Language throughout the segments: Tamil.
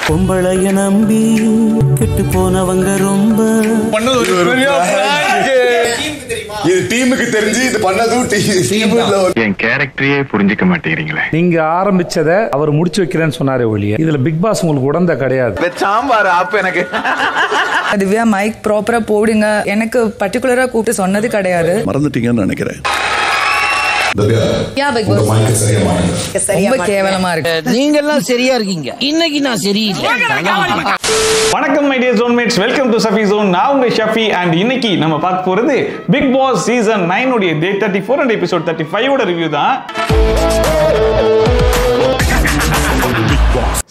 பொம்பளைய நம்பி கெட்டு போனவங்க ரொம்ப இது டீமுக்கு தெரிஞ்சு இது பண்ணதும் என் கேரக்டரையே புரிஞ்சுக்க மாட்டேங்கிறீங்களே. நீங்க ஆரம்பிச்சதை அவர் முடிச்சு வைக்கிறேன்னு சொன்னாரே ஒழிய இதுல பிக் பாஸ் உங்களுக்கு உடந்த கிடையாது. சாம்பார் அப்ப எனக்கு திவ்யா மைக் ப்ராப்பரா போடுங்க எனக்கு பர்டிகுலரா கூப்பிட்டு சொன்னது கிடையாது. மறந்துட்டீங்கன்னு நினைக்கிறேன். ரொம்ப கேவலமா இருக்கு. நீங்க எல்லாம் சரியா இருக்கீங்க, இன்னைக்கு நான் சரியில்லை. வணக்கம் my dear zonemates, welcome to Safi zone. நான் உங்க ஷஃபி அண்ட் இன்னைக்கு நம்ம பார்க்க போறது பிக் பாஸ் சீசன் 9 உடைய டே 34 அண்ட் எபிசோட் 35 ஓட ரிவ்யூ தான்.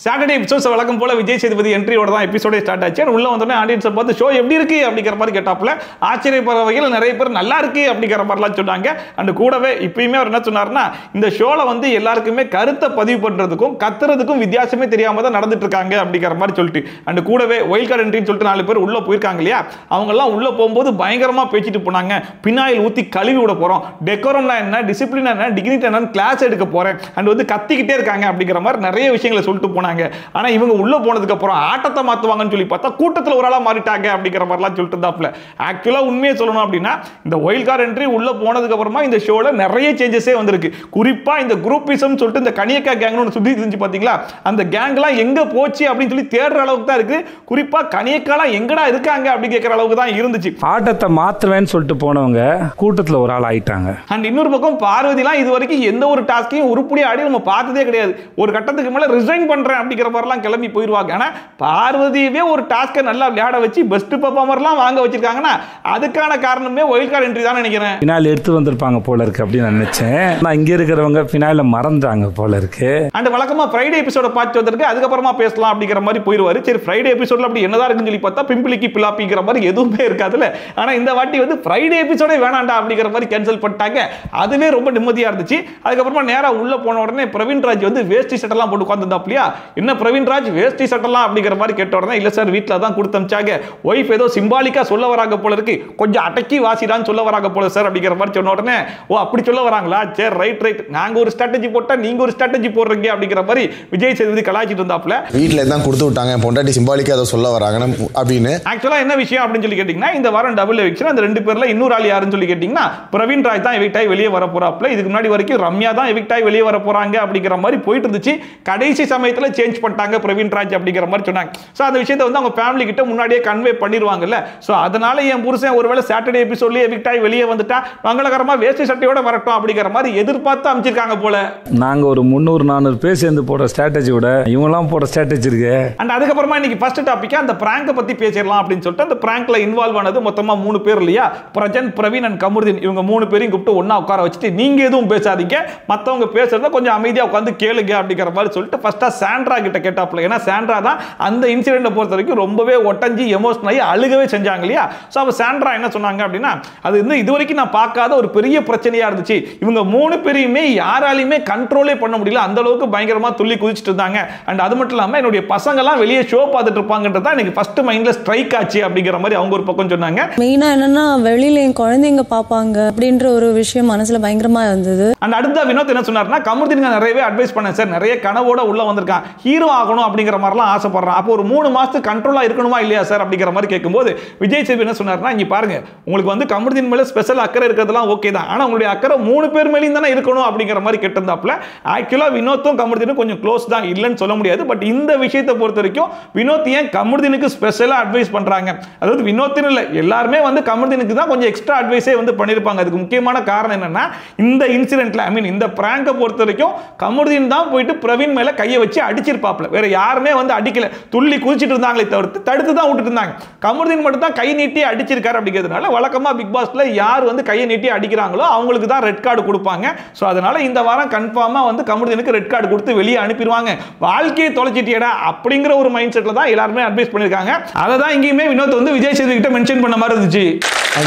சாட்டர்டே எபிசோட்ஸ் வழக்கம் போல விஜய் சேதுபதி என்ட்ரியோட தான் எபிசோடே ஸ்டார்ட் ஆச்சு. உள்ள வந்தோடனே ஆடியன்ஸை பார்த்து ஷோ எப்படி இருக்கு அப்படிங்கிற மாதிரி கேட்டாப்புல ஆச்சரியப்படுற வகையில் நிறைய பேர் நல்லா இருக்கு அப்படிங்கிற மாதிரிலாம் சொன்னாங்க. அண்ட் கூடவே இப்பயுமே அவர் என்ன சொன்னார்னா, இந்த ஷோல வந்து எல்லாருக்குமே கருத்தை பதிவு பண்றதுக்கும் கத்துறதுக்கும் வித்தியாசமே தெரியாம தான் நடந்துட்டு இருக்காங்க அப்படிங்கிற மாதிரி சொல்லிட்டு, அண்ட் கூடவே ஒயில்ட் கார்டு என்ட்ரின்னு சொல்லிட்டு 4 பேர் உள்ள போயிருக்காங்க இல்லையா, அவங்க எல்லாம் உள்ள போகும்போது பயங்கரமா பேசிட்டு போனாங்க. பினாயில் ஊத்தி கழுவி விட போறோம், டெக்கோரம்னா என்ன, டிசிப்ளின் என்ன, டிக்னிட்டி என்ன, கிளாஸ் எடுக்க போறேன் அண்ட் வந்து கத்திக்கிட்டே இருக்காங்க அப்படிங்கிற மாதிரி நிறைய விஷயங்களை சொல்லிட்டு போனாங்க. ஆனா இவங்க உள்ள போனதுக்கு அப்புறம் ஆட்டத்தை மாத்துவாங்கன்னு சொல்லி பார்த்தா கூட்டத்தில் ஒரு ஆளா மாறிட்டாங்க அப்படிங்கிற மாதிரிலாம் சொல்லிட்டு இருந்தாப்ல. ஆக்சுவலா உண்மையை சொல்லணும் அப்படின்னா இந்த ஒயில்ட் கார்டு என்ட்ரி உள்ள போனதுக்கு அப்புறமா இந்த ஷோல நிறைய சேஞ்சஸே வந்திருக்கு. குறிப்பா இந்த குரூப்பிசம் சொல்லிட்டு இந்த கனியக்கா கேங்னு சுத்தி இருந்துச்சு பாத்தீங்களா, அந்த கேங்லாம் எங்க போச்சு அப்படின்னு சொல்லி தேடுற அளவுக்கு தான் இருக்கு. குறிப்பா கனியக்காலாம் எங்கடா இருக்காங்க அப்படி கேட்கிற அளவுக்கு தான் இருந்துச்சு. ஆட்டத்தை மாத்துவேன்னு சொல்லிட்டு போனவங்க கூட்டத்தில் ஒரு ஆள் ஆயிட்டாங்க. அண்ட் இன்னொரு பக்கம் பார்வதிலாம் இது வரைக்கும் எந்த ஒரு டாஸ்கையும் உருப்படியா ஆடி நம்ம பார்த்ததே கிடையாது. ஒரு கட்டத்துக்கு மேல ரிசைன் பண்றேன் அப்படிங்கிற மாதிரிலாம் கிளம்பி போயிருவாங்க. ஆனா பார்வதியவே ஒரு டாஸ்கை நல்லா விளையாட வச்சு பெஸ்ட் பெர்ஃபார்மர்லாம் வாங்க வச்சிருக்காங்கன்னா அதுக்கான காரணமே ஒயில்ட் கார்டு என்ட்ரி தான் நினைக்கிறேன். பினால எடுத்து வந்திருப்பாங்க போல இருக்கு அப்படின்னு நினைச்சேன். நான் இங்க இருக்கிறவங்க பினால மறந்தாங்க போல இருக்கு. அண்ட் வழக்கமா ஃப்ரைடே எபிசோட பார்த்து வந்திருக்கு, அதுக்கப்புறமா பேசலாம் அப்படிங்கிற மாதிரி போயிருவாரு. சரி ஃப்ரைடே எபிசோட்ல அப்படி என்னதான் இருக்குன்னு சொல்லி பார்த்தா பிம்பிளிக்கு பிலாப்பிங்கிற மாதிரி எதுவுமே இருக்காதுல்ல. ஆனா இந்த வாட்டி வந்து ஃப்ரைடே எபிசோடே வேணாண்டா அப்படிங்கிற மாதிரி கேன்சல் பண்ணிட்டாங்க. அதுவே ரொம்ப நிம்மதியா இருந்துச்சு. அதுக்கப்புறமா நேரா உள்ள போன உடனே பிரவீன் ராஜ் வந்து வேஷ்டி சட்டெல்லாம் போட்டு உட்காந்துருந்தாப்லையா, என்ன பிரவீன் ராஜ் வேஷ்டி சட்டெல்லாம் அப்படிங்கிற மாதிரி கேட்ட உடனே இல்ல சார் வீட்டில் தான் கொடுத்து அமிச்சாங்க, ஒய்ஃப் ஏதோ சிம்பாலிக்கா சொல்ல வராங்க போல இருக்கு, கொஞ்சம் அடக்கி வாசிடான்னு சொல்ல வராங்க போல சார் அப்படிங்கிற மாதிரி சொன்ன உடனே ஓ அப்படி சொல்ல வராங்களா, சரி ரைட் நாங்க ஒரு ஸ்ட்ராட்டஜி போட்டா நீங்க ஒரு ஸ்ட்ராட்டஜி போடுறீங்க அப்படிங்கிற மாதிரி விஜய் சேதுபதி கலாய்ச்சிட்டு இருந்தாப்ல. வீட்டில் தான் கொடுத்து விட்டாங்க பொண்டாட்டி சிம்பாலிக்கா அதை சொல்ல வராங்க அப்படின்னு. ஆக்சுவலா என்ன விஷயம் அப்படின்னு சொல்லி கேட்டீங்கன்னா, இந்த வாரம் டபுள் எவிக்ஷன், அந்த 2 பேர்ல இன்னொரு ஆள் யாருன்னு சொல்லி கேட்டீங்கன்னா பிரவீன் ராஜ் தான் எவிக்ட் ஆகி வெளியே வர போறாப்ல. இதுக்கு முன்னாடி வரைக்கும் ரம்யா தான் எவிக்ட் ஆகி வெளியே வர போறாங்க அப்படிங்கிற மாதிரி போயிட்டு இருந்துச்சு. கடைசி சமயத்துல சேஞ்ச் பண்ணிட்டாங்க பிரவீன் ராஜ் அப்படிங்கிற மாதிரி சொன்னாங்க. சோ அந்த விஷயத்தை வந்து அவங்க ஃபேமிலி கிட்ட முன்னாடியே கன்வே பண்ணிடுவாங்கல்ல. சோ அதனால என் புருஷன் ஒருவேளை சாட்டர்டே எபிசோட்லயே எவிக்ட் ஆகி வெளியே வந்துட்டா மங்களகரமா வேஷ்டி சட்டையோட வரட்டும் அப்படிங்கிற மாதிரி எதிர்பார்த்து அமைச்சிருக்காங்க போல. நாங்க ஒரு 300-400 பேர் சேர்ந்து போட ஸ்ட்ராட்டஜி விட இவங்கலாம் போட ஸ்ட்ராட்டஜி இருக்கு. அண்ட் அதுக்கப்புறமா இன்னைக்கு ஃபர்ஸ்ட் டாபிக்கா அந்த பிராங்க பத்தி பேசிடலாம் அப்படின்னு சொல்லிட்டு அந்த பிராங்க்ல இன்வால்வ் ஆனது மொத்தமா 3 பேர் இல்லையா, பிரஜன், பிரவீன் அண்ட் கமருதீன். இவங்க 3 பேரையும் கூப்பிட்டு ஒண்ணா உட்கார வச்சுட்டு நீங்க எதுவும் பேசாதீங்க, மத்தவங்க பேசுறத கொஞ்சம் அமைதியா உட்கார்ந்து கேளுங்க அப்படிங்கிற மாதிரி சொல்லிட்டு ஃபர்ஸ்டா சாண்ட்ரா கிட்ட கேட்டாப்ல. ஏன்னா சாண்ட்ரா தான் அந்த இன்சிடென்ட்டை பொறுத்த வரைக்கும் ரொம்பவே ஒட்டஞ்சி எமோஷனல் ஆகி அழுகவே செஞ்சாங்க இல்லையா. ஸோ அப்போ சாண்ட்ரா என்ன சொன்னாங்க அப்படின்னா, அது வந்து இது வரைக்கும் நான் பார்க்காத ஒரு பெரிய பிரச்சனையா இருந்துச்சு, இவங்க 3 பேரையுமே யாராலையுமே கண்ட்ரோலே பண்ண முடியல, அந்த அளவுக்கு பயங்கரமா துள்ளி குதிச்சுட்டு இருந்தாங்க. அண்ட் அது மட்டும் இல்லாமல் என்னுடைய பசங்கெல்லாம் வெளியே ஷோ பார்த்துட்டு இருப்பாங்கன்றது தான் எனக்கு ஃபர்ஸ்ட் மைண்ட்ல ஸ்ட்ரைக் ஆச்சு அப்படிங்கிற மாதிரி அவங்க ஒரு பக்கம் சொன்னாங்க. மெயினா என்னன்னா வெளியில என் குழந்தைங்க பார்ப்பாங்க அப்படின்ற ஒரு விஷயம் மனசுல பயங்கரமா இருந்தது. அண்ட் அடுத்த வினோத் என்ன சொன்னார்னா, கமருதீன் நிறையவே அட்வைஸ் பண்ணேன் சார், நிறைய கனவோட உள்ள வந்திருக்கான், ஹீரோ ஆகணும் அப்படிங்கிற மாதிரிலாம் ஆசைப்படுறான், அப்போ ஒரு 3 மாசத்துக்கு கண்ட்ரோலா இருக்கணுமா இல்லையா சார் அப்படிங்கிற மாதிரி கேட்கும்போது விஜய் சேதுபதி என்ன சொன்னார்னா, இங்க பாருங்க உங்களுக்கு வந்து கமருதீன் மேல ஸ்பெஷல் அக்கறை இருக்கிறதுலாம் ஓகே தான், ஆனா உங்களுடைய அக்கறை 3 பேர் மேலேயும் தானே இருக்கணும் அப்படிங்கிற மாதிரி கேட்டிருந்தாப்ல. ஆக்சுவலா வினோத்தும் கமருதீனும் கொஞ்சம் க்ளோஸ் தான், இல்லைன்னு சொல்ல முடியாது. பட் இந்த விஷயத்தை பொறுத்த வரைக்கும் வினோத் ஏன் கமருதீனுக்கு ஸ்பெஷலா அட்வைஸ் பண்றாங்க, அதாவது வினோத்தின் இல்லை எல்லாருமே வந்து கமருதீனுக்கு தான் கொஞ்சம் எக்ஸ்ட்ரா அட்வைஸே வந்து பண்ணிருப்பாங்க. அதுக்கு முக்கியமான காரணம் என்னன்னா, இந்த இன்சிடென்ட்ல ஐ மீன் இந்த பிராங்கை பொறுத்த வரைக்கும் கமருதீன் தான் போயிட்டு பிரவீன் மேல கையை வச்சு அடிச்சிருப்பாப்ல, வேற யாருமே வந்து அடிக்கல, துள்ளி குதிச்சிட்டு இருந்தாங்களே தவிர்த்து தடுத்து தான் விட்டுட்டு இருந்தாங்க. கமருதீன் மட்டும் தான் கை நீட்டி அடிச்சிருக்காரு அப்படிங்கிறதுனால வழக்கமா பிக் பாஸ்ல யார் வந்து கையை நீட்டி அடிக்கிறாங்களோ அவங்களுக்கு தான் ரெட் கார்டு கொடுப்பாங்க. சோ அதனால இந்த வாரம் கன்ஃபார்மா வந்து கமருதீனுக்கு ரெட் கார்டு கொடுத்து வெளியே அனுப்பிடுவாங்க. வாழ்க்கையை தொலைச்சிட்டியடா அப்படிங்கிற ஒரு மைண்ட் செட்ல தான் எல்லாருமே அட்வைஸ் பண்ணிருக்காங்க. அதை தான் இங்கேயுமே வினோத் வந்து விஜய் சேதுபதி கிட்ட மென்ஷன் பண்ண மாதிரி இருந்துச்சு.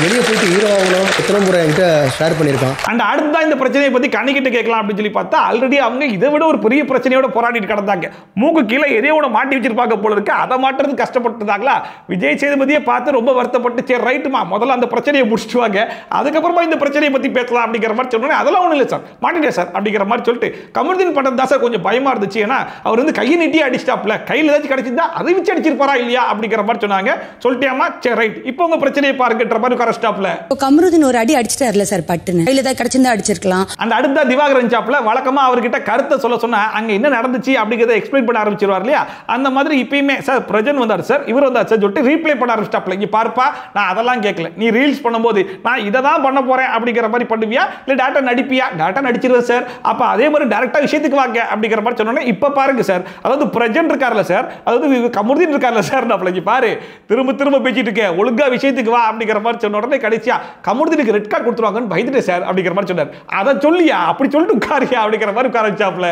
வெளியே போயிட்டு ஹீரோ ஆகணும் எத்தனை முறை என்கிட்ட ஷேர் பண்ணியிருக்கான். அண்ட் அடுத்ததான் இந்த பிரச்சனையை பத்தி கணிக்கிட்டு கேட்கலாம் அப்படின்னு சொல்லி பார்த்தா ஆல்ரெடி அவங்க இதை விட ஒரு பெரிய பிரச்சனையோட போராடிட்டு கிடந்தாங்க. மூக்கு கீழே எதையோ கூட மாட்டி வச்சிருப்பாங்க போல இருக்கு, அதை மாட்டுறது கஷ்டப்பட்டுதாங்களா. விஜய் சேதுபதியை பார்த்து ரொம்ப வருத்தப்பட்டு சரி ரைட்டுமா முதல்ல அந்த பிரச்சனையை முடிச்சுட்டு வாங்க, அதுக்கப்புறமா இந்த பிரச்சனையை பத்தி பேசலாம் அப்படிங்கிற மாதிரி சொன்னோன்னே அதெல்லாம் ஒன்றும் இல்லை சார் மாட்டிட்டேன் சார் அப்படிங்கிற மாதிரி சொல்லிட்டு கமருதீன் பட்டன் தான் சார் கொஞ்சம் பயமா இருந்துச்சு. ஏன்னா அவர் வந்து கையை நீட்டி அடிச்சிட்டாப்ல, கையில் ஏதாச்சும் கிடைச்சிருந்தா அதை வச்சு அடிச்சிருப்பாரா இல்லையா அப்படிங்கிற மாதிரி சொன்னாங்க. சொல்லிட்டியாமா சரி ரைட் இப்போ உங்க பிரச்சனையை பாருங்கன்ற மாதிரி கரெக்டாப்ல கமருதீன் ஒரு அடி அடிச்சிட்டார்ல சார் பட்டுன்னு, கையில் ஏதாவது கிடைச்சிருந்தா அடிச்சிருக்கலாம். அந்த அடுத்த திவாகரன் சாப்ல வழக்கமா அவர்கிட்ட கருத்தை சொல்ல சொன்னா அங்க என்ன நடந்துச்சு அப்படிங்கறத எக்ஸ்பிளைன் பண்ண ஆரம்பிச்சிருவார் இல்லையா. அந்த மாதிரி இப்பயுமே சார் பிரஜன் வந்தார் சார், இவர் வந்தார் சார் சொல்லிட்டு ரீப்ளே பண்ண ஆரம்பிச்சிட்டாப்ல. இங்க பார்ப்பா நான் அதெல்லாம் கேட்கல, நீ ரீல்ஸ் பண்ணும்போது நான் இதை தான் பண்ண போறேன் அப்படிங்கிற மாதிரி பண்ணுவியா இல்ல டேட்டா நடிப்பியா, டேட்டா நடிச்சிருவேன் சார், அப்ப அதே மாதிரி டைரக்டா விஷயத்துக்கு வாங்க அப்படிங்கிற மாதிரி சொன்னோன்னே இப்ப பாருங்க சார், அதாவது பிரஜன் இருக்கார்ல சார், அதாவது கமருதீன் இருக்கார்ல சார், நான் பாரு திரும்ப திரும்ப பேசிட்டு இருக்கேன், ஒழுங்கா விஷயத்துக்கு வா அப்படிங்கிற மாதிரி சொன்ன உடனே கடைசியா கமருதீனுக்கு ரெட் கார்டு கொடுத்துருவாங்கன்னு பயந்துட்டேன் சார் அப்படிங்கிற மாதிரி சொன்னார். அதை சொல்லியா அப்படி சொல்லிட்டு உட்காரியா அப்படிங்கிற மாதிரி உட்கார வச்சாப்ல.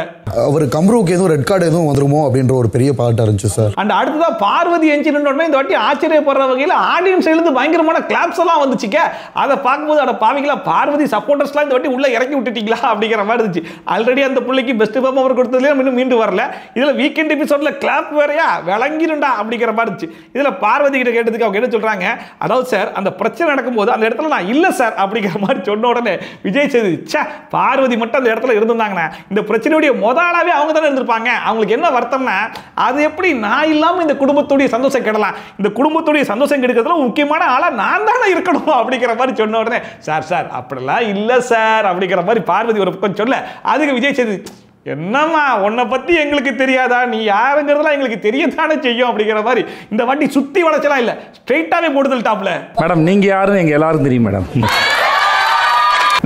அவர் கம்ருவுக்கு எதுவும் ரெட் கார்டு எதுவும் வந்துருமோ அப்படின்ற ஒரு பெரிய பாட்டா இருந்துச்சு சார். அண்ட் அடுத்ததா பார்வதி என்ஜின் உடனே இந்த வாட்டி ஆச்சரியப்படுற வகையில் ஆடியன்ஸ் இருந்து பயங்கரமான கிளாப்ஸ் எல்லாம் வந்துச்சுக்க. அதை பார்க்கும்போது அட பாவிங்களா பார்வதி சப்போர்ட்டர்ஸ்லாம் இந்த வாட்டி உள்ள இறக்கி விட்டுட்டீங்களா அப்படிங்கிற மாதிரி இருந்துச்சு. ஆல்ரெடி அந்த பிள்ளைக்கு பெஸ்ட் பெர்ஃபார்மர் கொடுத்ததுல இன்னும் மீண்டு வரல, இதுல வீக்கெண்ட் எபிசோட்ல கிளாப் வேறையா விளங்கிருண்டா அப்படிங்கிற மாதிரி இருந்துச்சு. இதுல பார்வதி கிட்ட கேட்டதுக்கு அவங்க என்ன சொல்றாங்க, அதாவது சார் அந்த பிரச்சனை நடக்கும்போது அந்த இடத்துல நான் இல்ல சார் அப்படிங்கிற மாதிரி சொன்ன உடனே விஜய் சேதுபதி பார்வதி மட்டும் அந்த இடத்துல இருந்திருந்தாங்கன்னா இந்த பிரச்சனையுடைய முதலாவே அவங்க தானே இருந்திருப்பாங்க. அவங்களுக்கு என்ன வருத்தம்னா அது எப்படி நான் இல்லாம இந்த குடும்பத்துடைய சந்தோஷம் கெடலாம், இந்த குடும்பத்துடைய சந்தோஷம் கெடுக்கிறதுல முக்கியமான ஆளா நான் தானே இருக்கணும் அப்படிங்கிற மாதிரி சொன்ன உடனே சார் சார் அப்படிலாம் இல்ல சார் அப்படிங்கிற மாதிரி பார்வதி ஒரு பக்கம் சொல்ல, அதுக்கு விஜய் சேதுபதி என்னம்மா உன்னை பத்தி எங்களுக்கு தெரியாதா, நீ யாருங்கிறதுலாம் எங்களுக்கு தெரியத்தானே செய்யும் அப்படிங்கிற மாதிரி இந்த வாட்டி சுத்தி வளைச்சலாம் இல்ல ஸ்ட்ரெயிட்டாவே போடுதல் டாப்ல. மேடம் நீங்க யாருன்னு எங்க எல்லாரும் தெரியும் மேடம்.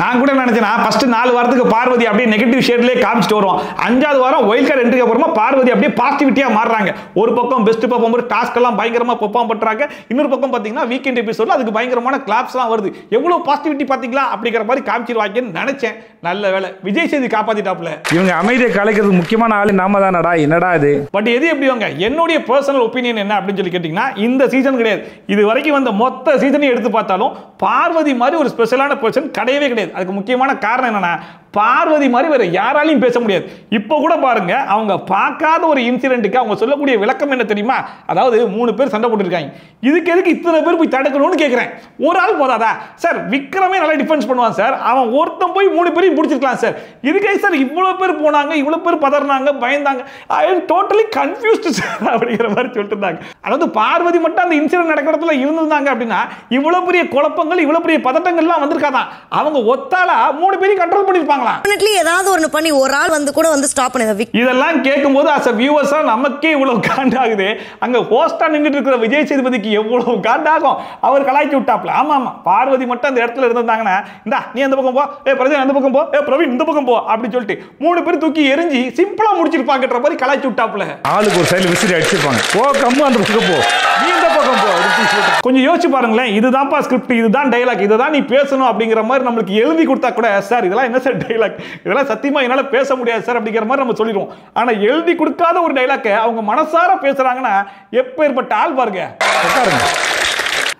நான் கூட நினைச்சேன் ஃபர்ஸ்ட் 4 வாரத்துக்கு பார்வதி அப்படியே நெகட்டிவ் ஷேட்லயே காமிச்சிட்டு வரும், 5வது வாரம் ஒயில்ட் கார்டு என்ட்ரிக்கு அப்புறமா பார்வதி அப்படியே பாசிட்டிவிட்டியா மாறுறாங்க. ஒரு பக்கம் பெஸ்ட் பெர்ஃபார்மர் டாஸ்க் எல்லாம் பயங்கரமா பெர்ஃபார்ம் பண்றாங்க, இன்னொரு பக்கம் பாத்தீங்கன்னா வீக்கெண்ட் எபிசோட்ல அதுக்கு பயங்கரமான கிளாப்ஸ் எல்லாம் வருது, எவ்வளவு பாசிட்டிவிட்டி பாத்தீங்களா அப்படிங்கிற மாதிரி காமிச்சிருவாங்கன்னு நினைச்சேன். நல்ல வேளை விஜய் சேதுபதி காப்பாத்திட்டாப்ல. இவங்க அமைதியை கலைக்கிறதுக்கு முக்கியமான ஆளு நாம தானடா, என்னடா இது. பட் எது எப்படி வாங்க என்னுடைய பர்சனல் ஒப்பீனியன் என்ன அப்படின்னு சொல்லி கேட்டீங்கன்னா இந்த சீசன் கிடையாது, இது வரைக்கும் வந்த மொத்த சீசனையும் எடுத்து பார்த்தாலும் பார்வதி மாதிரி ஒரு ஸ்பெஷலான பர்சன் கிடையவே கிடையாது. அதுக்கு முக்கியமான காரணம் என்னன்னா பார்வதி மாதிரி வேற யாராலையும் பேச முடியாது. இப்போ கூட பாருங்க அவங்க பார்க்காத ஒரு இன்சிடென்ட்டுக்கு அவங்க சொல்லக்கூடிய விளக்கம் என்ன தெரியுமா, அதாவது 3 பேர் சண்டை போட்டுருக்காங்க, இதுக்கு எதுக்கு இத்தனை பேர் போய் தடுக்கணும்னு கேட்கிறேன். ஒரு ஆள் போதாதா சார், விக்ரமே நல்லா டிஃபென்ஸ் பண்ணுவான் சார், அவன் ஒருத்தன் போய் 3 பேரையும் பிடிச்சிருக்கலாம் சார், இதுக்கே சார் இவ்வளவு பேர் போனாங்க, இவ்வளவு பேர் பதறினாங்க பயந்தாங்க, ஐ அம் டோட்டலி கன்ஃபியூஸ்டு சார் அப்படிங்கிற மாதிரி சொல்லிட்டு இருந்தாங்க. அதாவது பார்வதி மட்டும் அந்த இன்சிடென்ட் நடக்கிற இடத்துல இருந்திருந்தாங்க அப்படின்னா இவ்வளவு பெரிய குழப்பங்கள் இவ்வளவு பெரிய பதட்டங்கள்லாம் வந்திருக்காதான். அவங்க ஒத்தாளா 3 பேரையும் கண்ட்ரோல் பண்ணிருப்பாங்க. ஏதாவது ஒன்னு பண்ணி ஒரு ஆள் வந்து கூட வந்து ஸ்டாப் பண்ணி இதெல்லாம் கேட்கும்போது as a viewers நமக்கே இவ்வளவு காண்டாகுது, அங்க ஹோஸ்டா நின்னுட்டு இருக்கிற விஜய் சேதுபதிக்கு எவ்வளவு காண்டாகும். அவர் கலாய்ச்சி விட்டாப்ல. ஆமா ஆமா பார்வதி மட்டும் அந்த இடத்துல இருந்தாங்கன்னா இந்தா நீ அந்த பக்கம் போ, பிரஜன் அந்த பக்கம் போ, பிரவீன் இந்த பக்கம் போ அப்படி சொல்லிட்டு 3 பேர் தூக்கி எரிஞ்சு சிம்பிளா முடிச்சிருப்பாங்கன்ற மாதிரி கலாய்ச்சி விட்டாப்ல. ஆளுக்கு ஒரு சைடுல விசிறி அடிச்சிருப்பாங்க, போ கம்மு அந்த பக்கம் போ, நீ இந்த பக்கம் போ. கொஞ்சம் யோசிச்சு பாருங்களேன், இதுதான்ப்பா ஸ்கிரிப்ட், இதுதான் டைலாக், இதுதான் நீ பேசணும் அப்படிங்கிற மாதிரி நம்மளுக்கு எழுதி கொடுத்தா கூட சார் இதெல்லாம் என்ன சார் டைலாக், இதெல்லாம் சத்தியமா என்னால பேச முடியாது சார் அப்படிங்கிற மாதிரி நம்ம சொல்லிடுவோம். ஆனா எழுதி கொடுக்காத ஒரு டைலாக்கை அவங்க மனசார பேசுறாங்கன்னா எப்பேற்பட்ட ஆள் பாருங்க.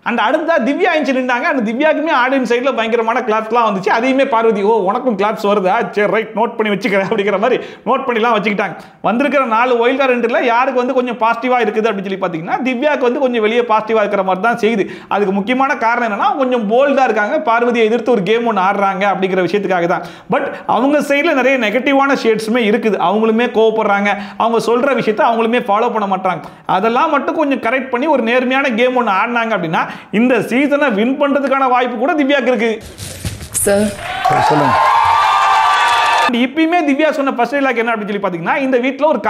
அந்த அடுத்த திவ்யா எஞ்சி நின்றாங்க, அந்த திவ்யாக்குமே ஆடியன்ஸ் சைடில் பயங்கரமான கிளாப்ஸ்லாம் வந்துச்சு. அதையுமே பார்வதி ஓ உனக்கும் கிளாப்ஸ் வருதா, சரி ரைட் நோட் பண்ணி வச்சுக்கிறேன் அப்படிங்கிற மாதிரி நோட் பண்ணிலாம் வச்சுக்கிட்டாங்க. வந்திருக்கிற 4 ஒயில்ட் கார்டு என்ட்ரியில் யாருக்கு வந்து கொஞ்சம் பாசிட்டிவாக இருக்குது அப்படின்னு சொல்லி பார்த்தீங்கன்னா திவ்யாவுக்கு வந்து கொஞ்சம் வெளியே பாசிட்டிவாக இருக்கிற மாதிரி தான் செய்யுது. அதுக்கு முக்கியமான காரணம் என்னன்னா கொஞ்சம் போல்டாக இருக்காங்க, பார்வதியை எதிர்த்து ஒரு கேம் ஒன்று ஆடுறாங்க அப்படிங்கிற விஷயத்துக்காக தான். பட் அவங்க சைடில் நிறைய நெகட்டிவான ஷேட்ஸுமே இருக்குது, அவங்களுமே கோவப்படுறாங்க, அவங்க சொல்கிற விஷயத்தை அவங்களுமே ஃபாலோ பண்ண மாட்டாங்க. அதெல்லாம் மட்டும் கொஞ்சம் கரெக்ட் பண்ணி ஒரு நேர்மையான கேம் ஒன்று ஆடினாங்க அப்படின்னா இந்த சீசனை வின் பண்றதுக்கான வாய்ப்பு கூட திவ்யாக்கு இருக்கு சார். சொல்லுங்க. இப்பயுமே திவ்யா சொன்ன ஃபர்ஸ்ட் டைலாக் என்ன அப்படின்னு சொல்லி பாத்தீங்கன்னா இந்த வீட்ல ஒரு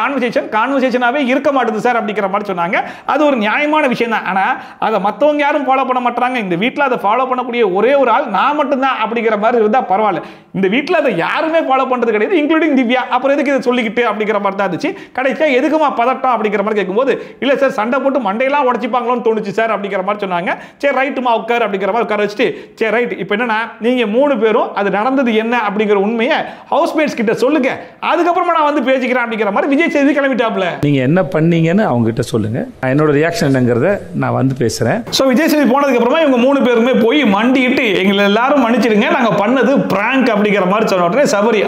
கான்வர்சேஷனாவே இருக்க மாட்டேது சார் அப்படிங்கிற மாதிரி சொன்னாங்க. அது ஒரு நியாயமான விஷயம் தான். ஆனா அதை மத்தவங்க யாரும் ஃபாலோ பண்ண மாட்டாங்க. இந்த வீட்ல அதை ஃபாலோ பண்ணக்கூடிய ஒரே ஒரு ஆள் நான் மட்டும் தான் அப்படிங்கிற மாதிரி இருந்தா பரவாயில்ல. இந்த வீட்ல அதை யாருமே ஃபாலோ பண்றது கிடையாது, இன்க்ளூடிங் திவ்யா. அப்புறம் எதுக்கு இதை சொல்லிக்கிட்டு அப்படிங்கிற மாதிரி தான் இருந்துச்சு. கடைசியா எதுக்குமா பதட்டம் அப்படிங்கிற மாதிரி கேட்கும்போது இல்ல சார் சண்டை போட்டு மண்டையெல்லாம் உடைச்சிப்பாங்களோன்னு தோணுச்சு சார் அப்படிங்கிற மாதிரி சொன்னாங்க. சரி ரைட்டுமா உட்கார் அப்படிங்கிற மாதிரி உட்கார வச்சுட்டு சரி ரைட் இப்போ என்னன்னா நீங்க 3 பேரும் அது நடந்தது என்ன அப்படிங்கிற உண்மையை ஹவுஸ் ஹவுஸ்மேட்ஸ் கிட்ட சொல்லுங்க, அதுக்கப்புறமா நான் வந்து பேசிக்கிறேன் அப்படிங்கிற மாதிரி விஜய் சேதுபதி கிளம்பிட்டாப்ல. நீங்க என்ன பண்ணீங்கன்னு அவங்க கிட்ட சொல்லுங்க, என்னோட ரியாக்ஷன் என்னங்கிறத நான் வந்து பேசுறேன். ஸோ விஜய் சேதுபதி போனதுக்கு அப்புறமா இவங்க 3 பேருமே போய் மண்டிட்டு எங்களை எல்லாரும் மன்னிச்சிடுங்க, நாங்க பண்ணது பிராங்க் அப்படிங்கிற மாதிரி சொன்ன உடனே சபரி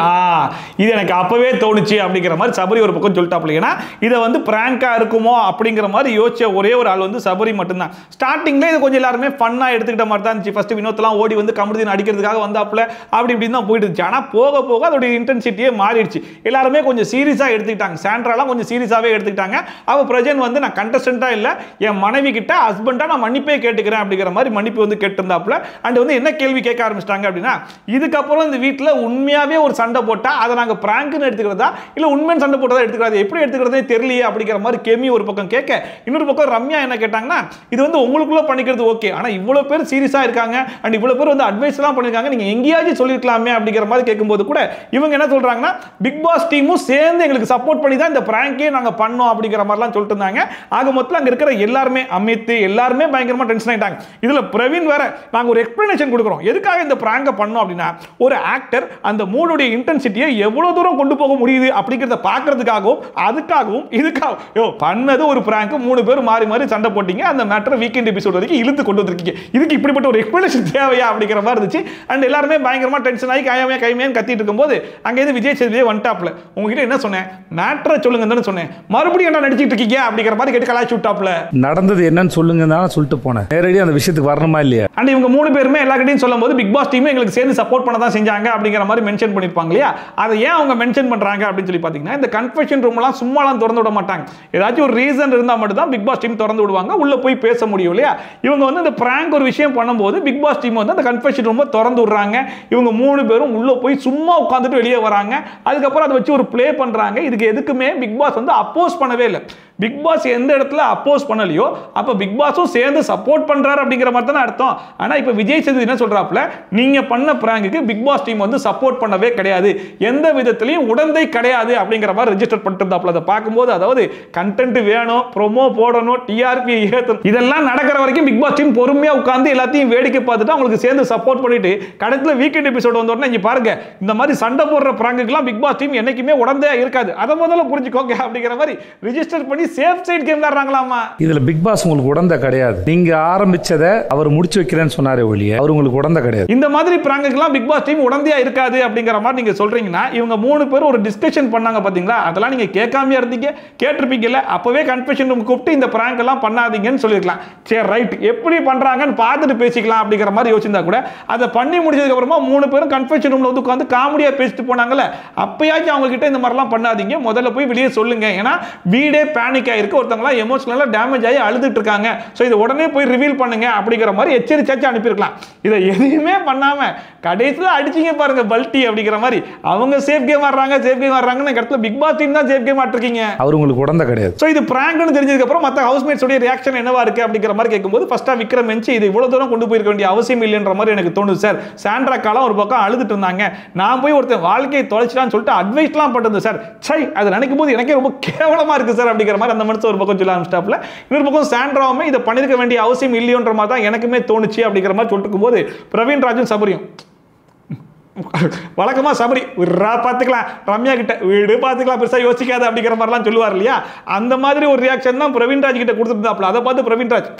இது எனக்கு அப்பவே தோணுச்சு அப்படிங்கிற மாதிரி சபரி ஒரு பக்கம் சொல்லிட்டாப்ல. ஏன்னா இதை வந்து பிராங்கா இருக்குமோ அப்படிங்கிற மாதிரி யோசிச்ச ஒரே ஒரு ஆள் வந்து சபரி மட்டும்தான். ஸ்டார்டிங்ல இது கொஞ்சம் எல்லாருமே ஃபன்னா எடுத்துக்கிட்ட மாதிரி தான் இருந்துச்சு. ஃபர்ஸ்ட் வினோத்லாம் ஓடி வந்து கமருதீன் அடிக்கிறதுக்காக வந்தாப்புல அப்படி இப்படி தான் போயிட்டு இருந்துச்சு. ஆனால் போக போக அதோட இன்டென்சிட்டியே மாறிடுச்சு. எல்லாருமே கொஞ்சம் சீரியஸா எடுத்துக்கிட்டாங்க. சாண்ட்ராலாம் கொஞ்சம் சீரியஸாவே எடுத்துக்கிட்டாங்க. அவ பிரஜன் வந்து நான் கண்டஸ்டன்டா இல்ல, என் மனைவி கிட்ட ஹஸ்பண்டா நான் மன்னிப்பே கேட்டுக்கிறேன் அப்படிங்கிற மாதிரி மன்னிப்பு வந்து கேட்டிருந்தாப்புல. அண்ட் வந்து என்ன கேள்வி கேட்க ஆரம்பிச்சிட்டாங்க அப்படின்னா, இதுக்கப்புறம் இந்த வீட்டில் உண்மையாவே ஒரு சண்டை போட்டா அதை நாங்கள் பிராங்க்னு எடுத்துக்கிறதா இல்லை உண்மையான சண்டை போட்டதா எடுத்துக்கிறது, எப்படி எடுத்துக்கிறதே தெரியலையே அப்படிங்கிற மாதிரி கெமி ஒரு பக்கம் கேட்க, இன்னொரு பக்கம் ரம்யா என்ன கேட்டாங்கன்னா, இது வந்து உங்களுக்குள்ள பண்ணிக்கிறது ஓகே, ஆனால் இவ்வளோ பேர் சீரியஸாக இருக்காங்க அண்ட் இவ்வளோ பேர் வந்து அட்வைஸ்லாம் பண்ணியிருக்காங்க, நீங்கள் எங்கேயாச்சும் சொல்லியிருக்கலாமே அப்படிங்கிற மாதிரி கேட்கும்போது கூட இவங்க என்ன சொல்றாங்கன்னா, பிக் பாஸ் டீமும் சேர்ந்து எங்களுக்கு சப்போர்ட் பண்ணி தான் இந்த பிராங்கே நாங்கள் பண்ணோம் அப்படிங்கிற மாதிரிலாம் சொல்லிட்டு இருந்தாங்க. ஆக மொத்தம் அங்கே இருக்கிற எல்லாருமே அமித் எல்லாருமே பயங்கரமாக டென்ஷன் ஆகிட்டாங்க. இதில் பிரவீன் வேற நாங்கள் ஒரு எக்ஸ்பிளனேஷன் கொடுக்குறோம், எதுக்காக இந்த பிராங்கை பண்ணோம் அப்படின்னா, ஒரு ஆக்டர் அந்த மூடுடைய இன்டென்சிட்டியை எவ்வளோ தூரம் கொண்டு போக முடியுது அப்படிங்கிறத பார்க்கறதுக்காகவும் அதுக்காகவும் இதுக்காகவும் பண்ணது ஒரு பிராங்க். 3 பேர் மாறி மாறி சண்டை போட்டீங்க, அந்த மேட்டரை வீக்கெண்ட் எபிசோட் வரைக்கும் இழுத்து கொண்டு வந்திருக்கீங்க, இதுக்கு இப்படிப்பட்ட ஒரு எக்ஸ்பிளனேஷன் தேவையா அப்படிங்கிற மாதிரி இருந்துச்சு. அண்ட் எல்லாருமே பயங்கரமா டென்ஷன் ஆகி கைமையான்னு கத்திட்டு இருக்கும்போது அங்கேருந்து விஜய் சேதுபதியே வந்துட்டாப்ல. உங்ககிட்ட என்ன சொன்னேன், மேட்டரை சொல்லுங்கன்னு சொன்னேன், மறுபடியும் என்ன நடிச்சிட்டு இருக்கீங்க அப்படிங்கிற மாதிரி கேட்டு கலாய்ச்சி விட்டாப்ல. நடந்தது என்னன்னு சொல்லுங்க தான் சொல்லிட்டு போனேன், நேரடியாக அந்த விஷயத்துக்கு வரணுமா இல்லையா. அண்ட் இவங்க 3 பேருமே எல்லார்கிட்டையும் சொல்லும்போது பிக் பாஸ் டீம் எங்களுக்கு சேர்ந்து சப்போர்ட் பண்ண தான் செஞ்சாங்க அப்படிங்கிற மாதிரி மென்ஷன் பண்ணிருப்பாங்க இல்லையா. அதை ஏன் அவங்க மென்ஷன் பண்றாங்க அப்படின்னு சொல்லி பாத்தீங்கன்னா, இந்த கன்ஃபெஷன் ரூம்லாம் சும்மாலாம் திறந்து விட மாட்டாங்க, ஏதாச்சும் ஒரு ரீசன் இருந்தால் மட்டும் தான் பிக் பாஸ் டீம் திறந்து விடுவாங்க, உள்ள போய் பேச முடியும் இல்லையா. இவங்க வந்து இந்த பிராங்க் ஒரு விஷயம் பண்ணும்போது பிக் பாஸ் டீம் வந்து அந்த கன்ஃபெஷன் ரூமை திறந்து விடுறாங்க. இவங்க 3 பேரும் உள்ள போய் சும்மா உட்காந்துட்டு வெளியே வராங்க. அதுக்கப்புறம் அதை வச்சு ஒரு ப்ளே பண்றாங்க. இதுக்கு எதுக்குமே பிக் பாஸ் வந்து அப்போஸ் பண்ணவே இல்லை. பிக் பாஸ் எந்த இடத்துல அப்போஸ் பண்ணலையோ அப்ப பிக் பாஸும் சேர்ந்து சப்போர்ட் பண்றாரு அப்படிங்கிற மாதிரி தானே அர்த்தம். ஆனா இப்ப விஜய் சேதுபதி என்ன சொல்றாப்ல, நீங்க பண்ண பிராங்குக்கு பிக் பாஸ் டீம் வந்து சப்போர்ட் பண்ணவே கிடையாது, எந்த விதத்திலையும் உடந்தை கிடையாது அப்படிங்கிற மாதிரி ரெஜிஸ்டர் பண்ணிருந்தாப்ல. அதை பார்க்கும்போது அதாவது கண்டென்ட் வேணும், ப்ரோமோ போடணும், டிஆர்பி ஏத்தணும், இதெல்லாம் நடக்கிற வரைக்கும் பிக் பாஸ் டீம் பொறுமையா உட்கார்ந்து எல்லாத்தையும் வேடிக்கை பார்த்துட்டு அவங்களுக்கு சேர்ந்து சப்போர்ட் பண்ணிட்டு கடைசியில் வீக்கெண்ட் எபிசோட் வந்த உடனே இங்க பாருங்க, இந்த மாதிரி சண்டை போடுற பிராங்குக்கெல்லாம் பிக் பாஸ் டீம் என்னைக்குமே உடந்தையா இருக்காது, அதை முதல்ல புரிஞ்சுக்கோங்க அப்படிங்கிற மாதிரி ரெஜிஸ்டர் பண்ணி சேஃப் சைடு கேம் விளையாடுறாங்களாமா. இதுல பிக் பாஸ் உங்களுக்கு உடந்த கிடையாது, நீங்க ஆரம்பிச்சதை அவர் முடிச்சு வைக்கிறேன்னு சொன்னாரே ஒழிய அவர் உங்களுக்கு உடந்த கிடையாது. இந்த மாதிரி பிராங்குக்கெல்லாம் பிக் பாஸ் டீம் உடந்தையா இருக்காது அப்படிங்கிற மாதிரி நீங்க சொல்றீங்கன்னா, இவங்க 3 பேர் ஒரு டிஸ்கஷன் பண்ணாங்க பாத்தீங்களா, அதெல்லாம் நீங்க கேட்காம இருந்தீங்க, கேட்டிருப்பீங்கல்ல, அப்பவே கன்ஃபெஷன் ரூம் கூப்பிட்டு இந்த பிராங்க் எல்லாம் பண்ணாதீங்கன்னு சொல்லிருக்கலாம். சரி ரைட், எப்படி பண்றாங்கன்னு பார்த்துட்டு பேசிக்கலாம் அப்படிங்கிற மாதிரி யோசிச்சிருந்தா கூட, அதை பண்ணி முடிச்சதுக்கு அப்புறமா 3 பேரும் கன்ஃபெஷன் ரூம்ல வந்து உட்கார்ந்து காமெடியா பேசிட்டு போனாங்கல்ல, அப்பயாச்சும் அவங்க கிட்ட இந்த மாதிரிலாம் பண்ணாதீங்க, முதல்ல போய் வெளியே சொல்லுங்க. ஏன்னா வீடே பேனிக் ஆயிருக்கு, ஒருத்தவங்களாம் எமோஷனலா டேமேஜ் ஆகி அழுதுட்டு இருக்காங்க, ஸோ இதை உடனே போய் ரிவீல் பண்ணுங்க அப்படிங்கிற மாதிரி எச்சரிச்சாச்சு அனுப்பியிருக்கலாம். இதை எதுவுமே பண்ணாம கடைசியில் அடிச்சிங்க பாருங்க பல்ட்டி அப்படிங்கிற மாதிரி, அவங்க சேஃப் கேம் ஆடுறாங்க இந்த இடத்துல பிக் பாஸ் டீம் தான் சேஃப் கேம் ஆட்டிருக்கீங்க, அவர் உங்களுக்கு உடந்த கிடையாது. ஸோ இது பிராங்க்னு தெரிஞ்சதுக்கு அப்புறம் மற்ற ஹவுஸ்மேட்ஸ் உடைய ரியாக்ஷன் என்னவா இருக்கு அப்படிங்கிற மாதிரி கேட்கும்போது ஃபர்ஸ்டா விக்ரம் மென்ச்சு இது இவ்வளவு தூரம் கொண்டு போயிருக்க வேண்டிய அவசியம் இல்லைன்ற மாதிரி எனக்கு தோணுது சார். சாண்ட்ரா காலம் ஒரு பக்கம் அழுதுட்டு இருந்தாங்க, நான் போய் ஒருத்தன் வாழ்க்கையை தொலைச்சிட்டான்னு சொல்லிட்டு அட்வைஸ்லாம் பண்ணிருந்தேன் சார், சை அதை நினைக்கும் போது எனக்கே ரொம்ப கேவலமா இருக்கு சார் அப்படிங்கிற மாதிரி அந்த மனுஷன் ஒரு பக்கம் சொல்ல ஆரம்பிச்சிட்டாப்ல. இன்னொரு பக்கம் சாண்ட்ராவுமே இதை பண்ணிருக்க வேண்டிய அவசியம் இல்லையோன்ற மாதிரி தான் எனக்குமே தோணுச்சு அப்படிங்கிற மாதிரி சொல்லிட்டு இருக்கும்போது பிரவீன் ராஜும் சபரியும் வழக்கமா சபரி பார்த்துக்கலாம், ரம்யா கிட்ட வீடு பார்த்துக்கலாம், பெருசா யோசிக்காத அப்படிங்கிற மாதிரிலாம் சொல்லுவார் இல்லையா, அந்த மாதிரி ஒரு ரியாக்ஷன் தான் பிரவீன் ராஜ் கிட்ட கொடுத்துருந்தாப்ல. அதை பார்த்து பிரவீன் ராஜ்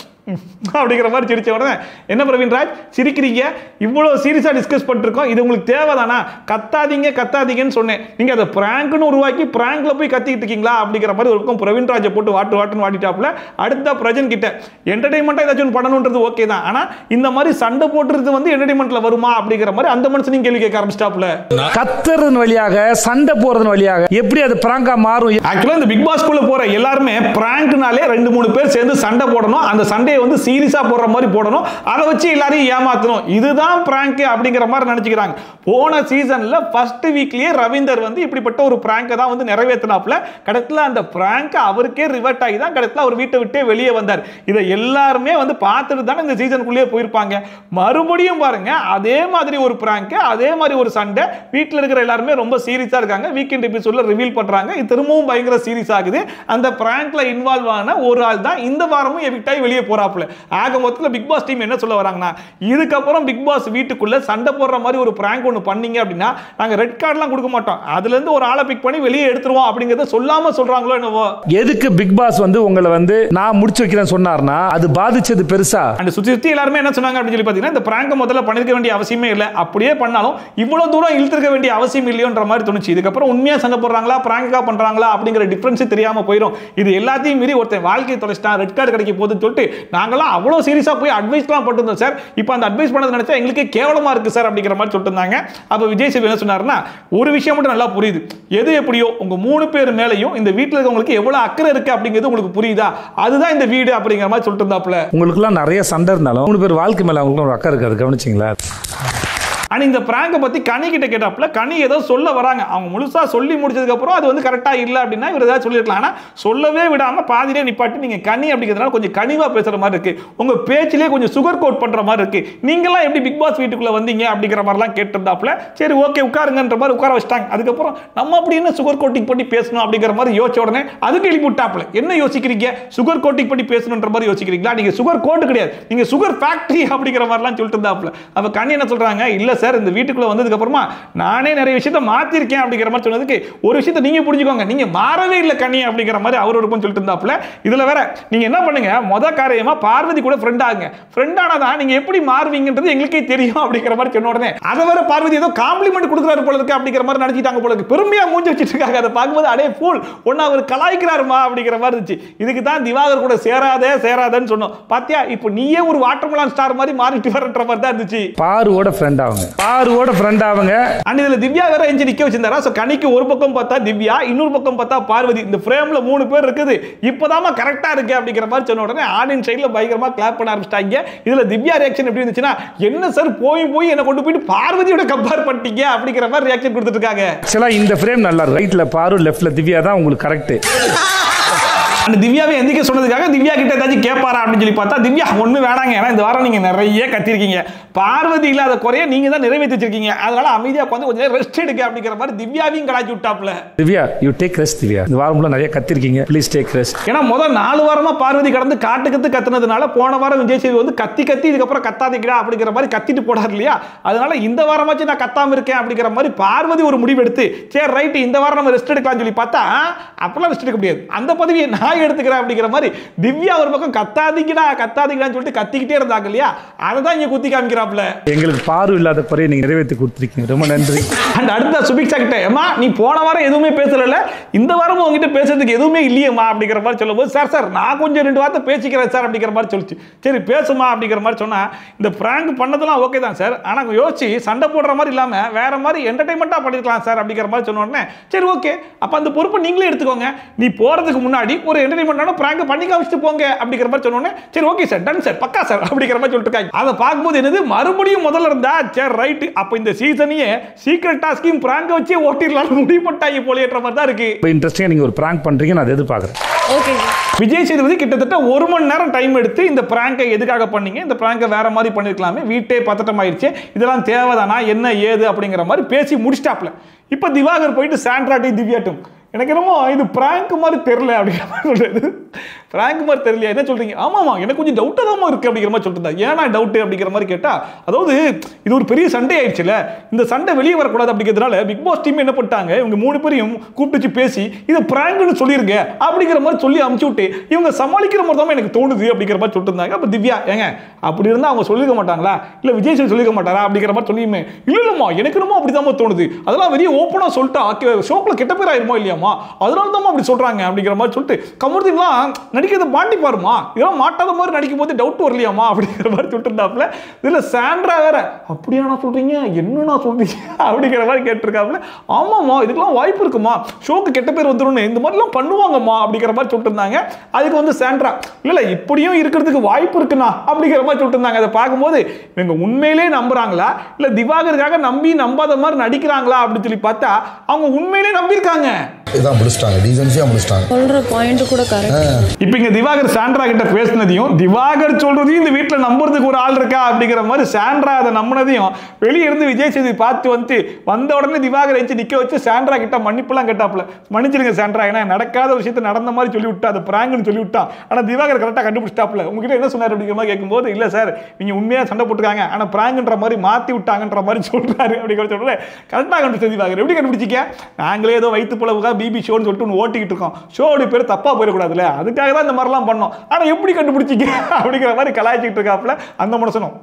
அப்படிங்கிற மாதிரி சிரிச்ச உடனே, என்ன பிரவீன் ராஜ் சிரிக்கிறீங்க, இவ்வளவு சீரியஸா டிஸ்கஸ் பண்ணிருக்கோம், இது உங்களுக்கு தேவைதானா, கத்தாதீங்கன்னு சொன்னேன், நீங்க அதை பிராங்க்னு உருவாக்கி பிராங்க்ல போய் கத்திட்டு இருக்கீங்களா அப்படிங்கிற மாதிரி ஒரு பக்கம் பிரவீன் ராஜை போட்டு வாட்டுன்னு வாட்டிட்டாப்ல. அடுத்த பிரஜன் கிட்ட என்டர்டைன்மெண்டா ஏதாச்சும் பண்ணணும்ன்றது ஓகே தான், ஆனா இந்த மாதிரி சண்டை போட்டுறது வந்து என்டர்டைன்மெண்ட்ல வருமா அப்படிங்கிற மாதிரி அந்த மனுஷனையும் கேள்வி கேட்க ஆரம்பிச்சிட்டாப்ல. கத்துறதன் வழியாக சண்டை போறதன் வழியாக எப்படி அது பிராங்கா மாறும்? ஆக்சுவலா இந்த பிக் பாஸ் குள்ள போற எல்லாருமே பிராங்க்னாலே 2-3 பேர் சேர்ந்து சண்டை போடணும், அந்த சண்டை வந்து சீரியஸா போடுற மாதிரி போடணும், அதை வச்சு எல்லாரையும் ஏமாத்தணும், இதுதான் பிராங்க் அப்படிங்கிற மாதிரி நினைச்சுக்கிறாங்க. போன சீசன்ல ஃபர்ஸ்ட் வீக்லயே ரவீந்தர் வந்து இப்படிப்பட்ட ஒரு பிராங்கை தான் வந்து நிறைவேற்றினாப்ல. கடைசியில் அந்த பிராங்க் அவருக்கே ரிவர்ட் ஆகி தான் கடைசியில் அவர் வீட்டை விட்டே வெளியே வந்தார். இதை எல்லாருமே வந்து பார்த்துட்டு தானே இந்த சீசனுக்குள்ளேயே போயிருப்பாங்க. மறுபடியும் பாருங்க அதே மாதிரி ஒரு பிராங்க், அதே மாதிரி ஒரு சண்டை, வீட்டில் இருக்கிற எல்லாருமே ரொம்ப சீரியஸா இருக்காங்க, வீக்கெண்ட் எபிசோட்ல ரிவீல் பண்றாங்க, இது திரும்பவும் பயங்கர சீரியஸ் ஆகுது. அந்த பிராங்க்ல இன்வால்வ் ஆன ஒரு ஆள் தான் இந்த வாரமும் எவிக்ட் ஆகி வெளியே போறாரு. வராப்புல. ஆக மொத்தத்தில் பிக் பாஸ் டீம் என்ன சொல்ல வராங்கன்னா, இதுக்கப்புறம் பிக் பாஸ் வீட்டுக்குள்ள சண்டை போடுற மாதிரி ஒரு பிராங்க் ஒன்று பண்ணீங்க அப்படின்னா நாங்க ரெட் கார்டுலாம் கொடுக்க மாட்டோம், அதுல இருந்து ஒரு ஆளை பிக் பண்ணி வெளியே எடுத்துருவோம் அப்படிங்கறத சொல்லாம சொல்றாங்களோ என்னவோ. எதுக்கு பிக் பாஸ் உங்களை நான் முடிச்சு வைக்கிறேன் சொன்னார்னா அது பாதிச்சது பெருசா? அந்த சுத்தி எல்லாருமே என்ன சொன்னாங்க அப்படின்னு சொல்லி பாத்தீங்கன்னா, இந்த பிராங்க் முதல்ல பண்ணிருக்க வேண்டிய அவசியமே இல்லை, அப்படியே பண்ணாலும் இவ்வளவு தூரம் இழுத்துக்க வேண்டிய அவசியம் இல்லையோன்ற மாதிரி தோணுச்சு. இதுக்கப்புறம் உண்மையா சண்டை போடுறாங்களா பிராங்கா பண்றாங்களா அப்படிங்கிற டிஃபரன்ஸ் தெரியாம போயிடும். இது எல்லாத்தையும் மீறி ஒருத்தன் வாழ்க்கையை தொலைச்சிட்டான், ரெட் கார்டு கிடைக்க போகுதுன்னு சொல்லிட்டு நாங்களாம் அவ்வளவு சீரியஸா போய் அட்வைஸ்லாம் பண்ணிருந்தோம் சார். இப்போ அந்த அட்வைஸ் பண்ணது நினைச்சா எங்களுக்கே கேவலமா இருக்கு சார் அப்படிங்கிற மாதிரி சொல்லிட்டு இருந்தாங்க. அப்ப விஜய் சேது என்ன சொன்னாருன்னா, ஒரு விஷயம் மட்டும் நல்லா புரியுது, எது எப்படியோ உங்க 3 பேர் மேலையும் இந்த வீட்டில் இருக்கவங்களுக்கு எவ்வளவு அக்கறை இருக்கு அப்படிங்கிறது உங்களுக்கு புரியுதா, அதுதான் இந்த வீடு அப்படிங்கிற மாதிரி சொல்லிட்டு இருந்தாப்ல. உங்களுக்குலாம் நிறைய சண்டை இருந்தாலும் 3 பேர் வாழ்க்கை மேல அவங்களுக்கு ஒரு அக்கறை இருக்காது, கவனிச்சிங்களா? ஆனால் இந்த பிராங்கை பற்றி கனி கிட்ட கேட்டாப்புல கனி ஏதோ சொல்ல வராங்க, அவங்க முழுசாக சொல்லி முடிச்சதுக்கப்புறம் அது கரெக்டாக இல்லை அப்படின்னா இவர் ஏதாவது சொல்லியிருக்கலாம். ஆனால் சொல்லவே விடாமல் பாதிலே நிப்பாட்டி நீங்கள் கனி அப்படிங்கிறதுனால கொஞ்சம் கனிவாக பேசுகிற மாதிரி இருக்குது, உங்கள் பேச்சிலே கொஞ்சம் சுகர் கோட் பண்ணுற மாதிரி இருக்குது, நீங்களாம் எப்படி பிக் பாஸ் வீட்டுக்குள்ளே வந்தீங்க அப்படிங்கிற மாதிரிலாம் கேட்டிருந்தாப்புல. சரி ஓகே உட்காருங்கன்ற மாதிரி உட்கார வச்சிட்டாங்க. அதுக்கப்புறம் நம்ம அப்படி என்ன சுகர் கோட்டிங் பண்ணி பேசணும் அப்படிங்கிற மாதிரி யோசிச்ச உடனே அதுக்கு எழுப்பி விட்டாப்புல. என்ன யோசிக்கிறீங்க, சுகர் கோட்டிங் பண்ணி பேசணுன்ற மாதிரி யோசிக்கிறீங்களா? நீங்கள் சுகர் கோட்டு கிடையாது, நீங்கள் சுகர் ஃபேக்டரி அப்படிங்கிற மாதிரிலாம் சொல்லிட்டு இருந்தாப்புல. அப்போ கனி என்ன சொல்கிறாங்க, இல்லை சார் இந்த வீட்டுக்குள்ள வந்ததுக்கு அப்புறமா நானே நிறைய விஷயத்தை மாத்திருக்கேன் அப்படிங்கிற மாதிரி சொன்னதுக்கு ஒரு விஷயத்தை நீங்க புரிஞ்சுக்கோங்க, நீங்க மாறவே இல்லை கனி அப்படிங்கிற மாதிரி அவரோட சொல்லிட்டு இருந்தாப்புல. இதுல வேற நீங்க என்ன பண்ணுங்க, முத காரியமா பார்வதி கூட ஃப்ரெண்ட் ஆகுங்க, ஃப்ரெண்ட் ஆனாதான் நீங்க எப்படி மாறுவீங்கன்றது எங்களுக்கே தெரியும் அப்படிங்கிற மாதிரி சொன்ன உடனே அதை வேற பார்வதி ஏதோ காம்ப்ளிமெண்ட் கொடுக்குறாரு போல இருக்கு அப்படிங்கிற மாதிரி நினைச்சிட்டாங்க போல இருக்கு. பெருமையா மூஞ்சி வச்சிட்டு இருக்காங்க. அதை பார்க்கும்போது அடே ஃபூல் ஒன்னு அவர் கலாய்க்கிறாருமா அப்படிங்கிற மாதிரி இருந்துச்சு. இதுக்கு தான் திவாகர் கூட சேராதேன்னு சொன்னோம். பாத்தியா இப்போ நீயே ஒரு வாட்டர்மெலன் ஸ்டார் மாதிரி மாறிட்டு வரன்ற மாதிரி தான் இருந்துச்சு. பாருவோட ஃப்ரெண்ட் ஆகுங்க, பாருவோட ஃப்ரெண்ட் ஆகுங்க. அண்ட் இதுல திவ்யா வேற எஞ்சி நிக்க வச்சிருந்தாரா. சோ கனிக்கு ஒரு பக்கம் பார்த்தா திவ்யா, இன்னொரு பக்கம் பார்த்தா பார்வதி. இந்த ஃப்ரேம்ல 3 பேர் இருக்குது, இப்போதாமா கரெக்டா இருக்கு அப்படிங்கிற மாதிரி சொன்ன உடனே ஆடியன்ஸ் சைடுல பயங்கரமா கிளாப் பண்ண ஆரம்பிச்சிட்டாங்க. இதுல திவ்யா ரியாக்ஷன் எப்படி இருந்துச்சுன்னா, என்ன சார் போய் என்ன கொண்டு போயிட்டு பார்வதியோட கம்பேர் பண்ணிட்டீங்க அப்படிங்கிற மாதிரி ரியாக்ஷன் கொடுத்துட்டு இருக்காங்க. ஆக்சுவலா இந்த ஃப்ரேம் நல்லா இருக்கு, ரைட்ல பாரு லெஃப்ட்ல திவ்யா தான் உங்களுக்கு கரெக்ட். அந்த திவ்யாவை எந்திக்க சொன்னதுக்காக திவ்யா கிட்ட ஏதாச்சும் கேட்பாரா அப்படின்னு சொல்லி பார்த்தா திவ்யா ஒண்ணு வேணாங்க, ஏன்னா இந்த வாரம் நீங்க நிறைய கத்திருக்கீங்க, பார்வதி இல்லாத குறைய நீங்க தான் நிறைவேற்றி வச்சிருக்கீங்க, அதனால அமைதியா உட்காந்து கொஞ்சம் ரெஸ்ட் எடுக்க அப்படிங்கிற மாதிரி திவ்யாவையும் கலாய்ச்சி விட்டாப்ல. Divya you take rest Divya, இந்த வாரம் நிறைய கத்திருக்கீங்க, ப்ளீஸ் டேக் ரெஸ்ட். ஏன்னா முதல் 4 வாரமா பார்வதி கடந்து கத்துனதுனால போன வாரம் விஜய் சேது கத்தி இதுக்கப்புறம் கத்தாதீங்கடா அப்படிங்கிற மாதிரி கத்திட்டு போடாரு இல்லையா, அதனால இந்த வாரமாச்சு நான் கத்தாம இருக்கேன் அப்படிங்கிற மாதிரி பார்வதி ஒரு முடிவு எடுத்து சரி ரைட் இந்த வாரம் நம்ம ரெஸ்ட் எடுக்கலாம்னு சொல்லி பார்த்தா அப்பெல்லாம் ரெஸ்ட் எடுக்க முடியாது, அந்த பதவியை நான் எடுத்துக்கிறேன் அப்படிங்கிற மாதிரி திவ்யா ஒரு பக்கம் கத்தாதீங்கடான்னு சொல்லிட்டு கத்திக்கிட்டே இருந்தாங்க இல்லையா, அதை தான் இங்க குத்தி காமிக்கிறாப்ல. எங்களுக்கு பாரு இல்லாத குறையை நீங்க நிறைவேற்றி கொடுத்துருக்கீங்க, ரொம்ப நன்றி. அண்ட் அடுத்த சுபிக்ஷா கிட்ட ஏமா நீ போன வாரம் எதுவுமே பேசல, இந்த வாரமும் உங்ககிட்ட பேசுறதுக்கு எதுவுமே இல்லையேமா அப்படிங்கிற மாதிரி சொல்லும்போது சார் நான் கொஞ்சம் 2 வார்த்தை பேசிக்கிறேன் சார் அப்படிங்கிற மாதிரி சொல்லிச்சு. சரி பேசுமா அப்படிங்கிற மாதிரி சொன்னா, இந்த பிராங்க் பண்ணதெல்லாம் ஓகே தான் சார், ஆனா யோசிச்சு சண்டை போடுற மாதிரி இல்லாம வேற மாதிரி என்டர்டைன்மெண்டா பண்ணிருக்கலாம் சார் அப்படிங்கிற மாதிரி சொன்ன உடனே சரி ஓகே அப்ப அந்த பொறுப்பை நீங்களே எடுத்துக்கோங்க, நீ போறதுக்கு முன்னாடி ஒரு என்டர்டைன்மெண்டான பிராங்க் பண்ணி காமிச்சிட்டு போங்க அப்படிங்கிற மாதிரி சொன்ன உடனே சரி ஓகே சார் டன் சார் பக்கா சார் அப்படிங்கிற மாதிரி சொல்லிட்டு இருக்காங்க. அதை பார்க்கும்போது என்னது மறுபடியும் முதல்ல இருந்தா சரி ரைட் அப்ப இந்த சீசனையே சீக்ரெட் டாஸ்கையும் பிராங்க் வச்சே ஓட்டிடலாம் முடிவு பண்ணிட்டாங்க போலேன்ற மாதிரி தான் இருக்கு. இன்ட்ரெஸ்டிங்கா நீங்க ஒரு பிராங்க் பண்றீங்க, நான் எதிர்பார்க்கிறேன். ஓகே விஜய் சேதுபதி கிட்டத்தட்ட 1 மணி நேரம் டைம் எடுத்து இந்த பிராங்கை எதுக்காக பண்ணீங்க, இந்த பிராங்கை வேற மாதிரி பண்ணிருக்கலாமே, வீட்டே பதட்டம் ஆயிடுச்சு, இதெல்லாம் தேவைதானா என்ன ஏது அப்படிங்கிற மாதிரி பேசி முடிச்சிட்டாப்ல. இப்ப திவாகர் போயிட்டு சாண்ட்ராட்டி திவ்யாட்டும் எனக்கு என்னமோ இது பிராங்க் மாதிரி தெரியல அப்படிங்கிற மாதிரி சொல்றது. பிராங்க் மாதிரி தெரியல என்ன சொல்றீங்க, ஆமாமா எனக்கு கொஞ்சம் டவுட்டாக தான் இருக்கு அப்படிங்கிற மாதிரி சொல்லிட்டு ஏன்னா டவுட் அப்படிங்கிற மாதிரி கேட்டா, அதாவது இது ஒரு பெரிய சண்டே ஆயிடுச்சுல, இந்த சண்டை வெளியே வரக்கூடாது அப்படிங்கிறதுனால பிக் பாஸ் டீம் என்ன பண்ணிட்டாங்க, இவங்க 3 பேரையும் கூப்பிட்டு பேசி இது பிராங்க்னு சொல்லிருங்க அப்படிங்கிற மாதிரி சொல்லி அமுச்சு விட்டு இவங்க சமாளிக்கிற மாதிரி தான் எனக்கு தோணுது அப்படிங்கிற மாதிரி சொல்லிட்டு இருந்தாங்க. அப்ப திவ்யா ஏங்க அப்படி இருந்தா அவங்க சொல்லிருக்க மாட்டாங்களா, இல்ல விஜய் சேது சொல்லிருக்க மாட்டாரா அப்படிங்கிற மாதிரி சொல்லியுமே, இல்லம்மா எனக்கு என்னமோ அப்படிதான் தோணுது, அதெல்லாம் வெளியே ஓப்பனா சொல்லிட்டா ஷோக்குல கெட்ட பேர் ஆயிருமோ இல்லையா, அதனால தான் அப்படி சொல்றாங்க அப்படிங்கிற மாதிரி சொல்லிட்டு கமருதீன்லாம் நடிக்கிறத மாட்டி பாருமா, இதெல்லாம் மாட்டாத மாதிரி நடிக்கும் போது டவுட் வரலையாமா அப்படிங்கிற மாதிரி சொல்லிட்டு இருந்தாப்ல. இதுல சாண்ட்ரா வேற அப்படியா சொல்றீங்க என்னன்னா சொல்றீங்க அப்படிங்கிற மாதிரி கேட்டிருக்காப்ல. ஆமாமா இதுக்கெல்லாம் வாய்ப்பு இருக்குமா, ஷோக்கு கெட்ட பேர் வந்துடும், இந்த மாதிரிலாம் பண்ணுவாங்கம்மா அப்படிங்கிற மாதிரி சொல்லிட்டு இருந்தாங்க. அதுக்கு சாண்ட்ரா இல்ல இப்படியும் இருக்கிறதுக்கு வாய்ப்பு இருக்குண்ணா அப்படிங்கிற மாதிரி சொல்லிட்டு இருந்தாங்க. அதை பார்க்கும்போது இவங்க உண்மையிலே நம்புறாங்களா இல்ல திவாகருக்காக நம்பி நம்பாத மாதிரி நடிக்கிறாங்களா அப்படின்னு சொல்லி பார்த்தா அவங்க உண்மையிலே நம்பியிருக்காங்க. இதான் முடிச்சிட்டாங்க, டீசன்சியா முடிச்சிட்டாங்க. சொல்ற பாயிண்ட் கூட கரெக்ட். இப்போ இங்க திவாகர் சாண்ட்ரா கிட்ட பேசினதையும் திவாகர் சொல்றதையும் இந்த வீட்டில் நம்புறதுக்கு ஒரு ஆள் இருக்கா அப்படிங்கிற மாதிரி சாண்ட்ரா அதை நம்பினதையும் வெளியே இருந்து விஜய் சேதுபதி பார்த்து வந்த உடனே திவாகர் எஞ்சி நிக்க வச்சு சாண்ட்ரா கிட்ட மன்னிப்புலாம் கேட்டாப்ல. மன்னிச்சிருங்க சாண்ட்ரா, ஏன்னா நடக்காத விஷயத்தை நடந்த மாதிரி சொல்லி விட்டா, அது பிராங்க்னு சொல்லி விட்டா. ஆனா திவாகர் கரெக்டாக கண்டுபிடிச்சிட்டாப்ல. உங்ககிட்ட என்ன சொன்னார் அப்படிங்கிற மாதிரி கேட்கும்போது, இல்ல சார் நீங்க உண்மையா சண்டை போட்டுருக்காங்க, ஆனா பிராங்க்ன்ற மாதிரி மாத்தி விட்டாங்கன்ற மாதிரி சொல்றாரு அப்படிங்கிற சொல்றேன். கரெக்டாக கண்டுபிடிச்ச திவாகர். எப்படி கண்டுபிடிச்சிக்க? நாங்களே ஏதோ வயிற்று போலவுக்காக பிபி ஷோன்னு சொல்லிட்டு ஓட்டிக்கிட்டு இருக்கோம். ஷோடைய பேர் தப்பா போயிடக்கூடாதுல்ல, அதுக்காக தான் இந்த மாதிரிலாம் பண்ணோம். ஆனா எப்படி கண்டுபிடிச்சிக்க அப்படிங்கிற மாதிரி கலாய்ச்சிட்டு இருக்காப்ல அந்த மனுஷனும்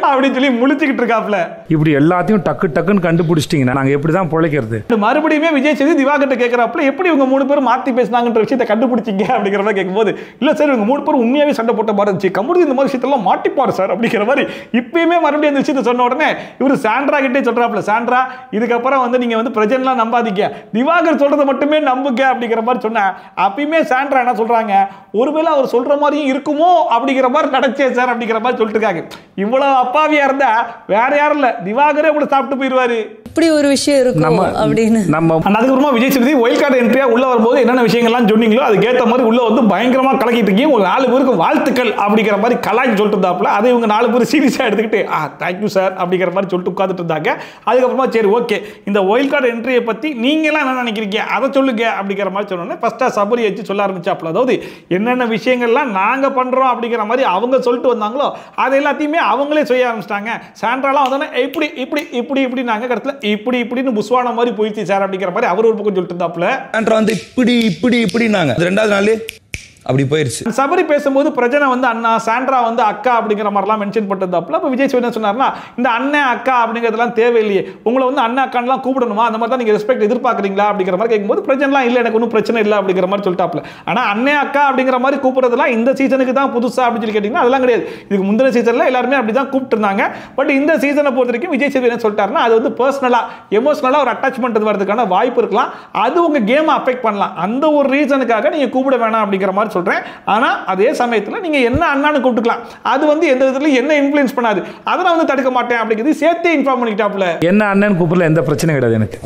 அப்படின்னு சொல்லி முழிச்சுக்கிட்டு இருக்காப்ல. இப்படி எல்லாத்தையும் டக்கு டக்குன்னு கண்டுபிடிச்சிட்டீங்கன்னா நாங்க எப்படி தான் பிழைக்கிறது? மறுபடியுமே விஜய் சேது திவாகர்ட்ட கேட்கறாப்ல, எப்படி இவங்க 3 பேரும் மாத்தி பேசினாங்கன்ற விஷயத்தை கண்டுபிடிச்சிங்க அப்படிங்கிற மாதிரி கேட்கும்போது, இல்ல சார் இவங்க 3 பேரும் உண்மையாவே சண்டை போட்ட மாதிரி இருந்துச்சு, கமுதி இந்த மாதிரி விஷயத்தெல்லாம் மாட்டிப்பாரு சார் அப்படிங்கிற மாதிரி இப்பயுமே மறுபடியும் அந்த விஷயத்தை சொன்ன உடனே இவர் சாண்ட்ரா கிட்டே சொல்றாப்ல, சாண்ட்ரா இதுக்கப்புறம் வந்து நீங்க வந்து பிரஜன்லாம் நம்பாதீங்க, திவாகர் சொல்றதை மட்டுமே நம்புங்க அப்படிங்கிற மாதிரி சொன்ன. அப்பயுமே சாண்ட்ரா என்ன சொல்றாங்க, ஒருவேளை அவர் சொல்ற மாதிரியும் இருக்குமோ அப்படிங்கிற மாதிரி நடச்சே சார் அப்படிங்கிற மாதிரி சொல்லிட்டு இருக்காங்க. இவ்வளவு அப்பாவியா இருந்தா வேற யாரும் இல்ல, திவாகரே கூட சாப்பிட்டு போயிருவாரு. இப்படி ஒரு விஷயம் இருக்கும் அப்படின்னு நம்ம அதுக்கப்புறமா விஜய் சேதுபதி ஒயில்ட் கார்டு என்ட்ரியா உள்ள வரும்போது என்னென்ன விஷயங்கள்லாம் சொன்னீங்களோ அதுக்கேற்ற மாதிரி உள்ள வந்து பயங்கரமா கலக்கிட்டு இருக்கீங்க, உங்க 4 பேருக்கு வாழ்த்துக்கள் அப்படிங்கிற மாதிரி கலாய்ச்சி சொல்லிட்டு இருந்தாப்புல. அதை இவங்க 4 பேர் சீரியஸா எடுத்துக்கிட்டு தேங்க்யூ சார் அப்படிங்கிற மாதிரி சொல்லிட்டு உட்காந்துட்டு இருந்தாங்க. அதுக்கப்புறமா சரி ஓகே, இந்த ஒயில்ட் கார்டு என்ட்ரியை பத்தி நீங்க எல்லாம் என்ன நினைக்கிறீங்க அதை சொல்லுங்க அப்படிங்கிற மாதிரி சொன்னோன்னே ஃபர்ஸ்டா சபரி வச்சு சொல்ல ஆரம்பிச்சாப்புல. அதாவது என்னென்ன விஷயங்கள்லாம் நாங்க பண்றோம் அப்படிங்கிற மாதிரி அவங்க சொல்லிட்டு வந்தாங்களோ அது எல்லாத்தையுமே அவங்களே செய்ய ஆரம்பிச்சிட்டாங்க. சாண்ட்ராலாம் வந்தோன்னே இப்படி இப்படி இப்படி இப்படி நாங்க கடத்துல இப்படி இப்படின்னு புஸ்வான மாதிரி போயிடுச்சு சார் அப்படிங்கிற மாதிரி அவர் ஒரு பக்கம் சொல்லிட்டு இருந்தாப்புல. சாண்ட்ரா வந்து இப்படி இப்படி இப்படி நாங்க 2வது நாள் அப்படி போயிருச்சு. சபரி பேசும்போது பிரஜனை வந்து அண்ணா, சாண்ட்ரா வந்து அக்கா அப்படிங்கிற மாதிரிலாம் மென்ஷன் பண்ணிருந்தாப்புல. அப்ப விஜய் சேதுபதி என்ன சொன்னார்னா, இந்த அண்ணன் அக்கா அப்படிங்கிறதுலாம் தேவையில்லையே, உங்களை வந்து அண்ணா அக்கான்லாம் கூப்பிடணுமா, அந்த மாதிரி தான் நீங்க ரெஸ்பெக்ட் எதிர்பார்க்குறீங்களா அப்படிங்கிற மாதிரி கேட்கும்போது பிரஜனைலாம் இல்லை, எனக்கு ஒன்றும் பிரச்சனை இல்லை அப்படிங்கிற மாதிரி சொல்லிட்டாப்புல. ஆனா அண்ணன் அக்கா அப்படிங்கிற மாதிரி கூப்பிடுறதுலாம் இந்த சீசனுக்கு தான் புதுசா அப்படின்னு சொல்லி கேட்டீங்கன்னா அதெல்லாம் கிடையாது. இதுக்கு முந்தின சீசன்ல எல்லாருமே அப்படிதான் கூப்பிட்டு இருந்தாங்க. பட் இந்த சீசனை பொறுத்த வரைக்கும் விஜய் சேதுபதி என்ன சொல்லிட்டாருன்னா, அது வந்து பர்சனலா எமோஷனலா ஒரு அட்டாச்மெண்ட் வரதுக்கான வாய்ப்பு இருக்கலாம், அது உங்க கேமை அஃபெக்ட் பண்ணலாம், அந்த ஒரு ரீசனுக்காக நீங்க கூப்பிட வேணாம் அப்படிங்கிற மாதிரி சொல்றேன். ஆனா அதே சமயத்தில் நீங்க என்ன அண்ணான்னு கூப்பிட்டுக்கலாம், அது வந்து எந்த விதத்துல என்ன இன்ஃப்ளூயன்ஸ் பண்ணாது, அதை நான் வந்து தடுக்க மாட்டேன் அப்படிங்கிறது சேர்த்தே இன்ஃபார்ம் பண்ணிட்டாப்ல. என்ன அண்ணன் கூப்பிடல எந்த பிரச்சனை கிடையாது எனக்கு.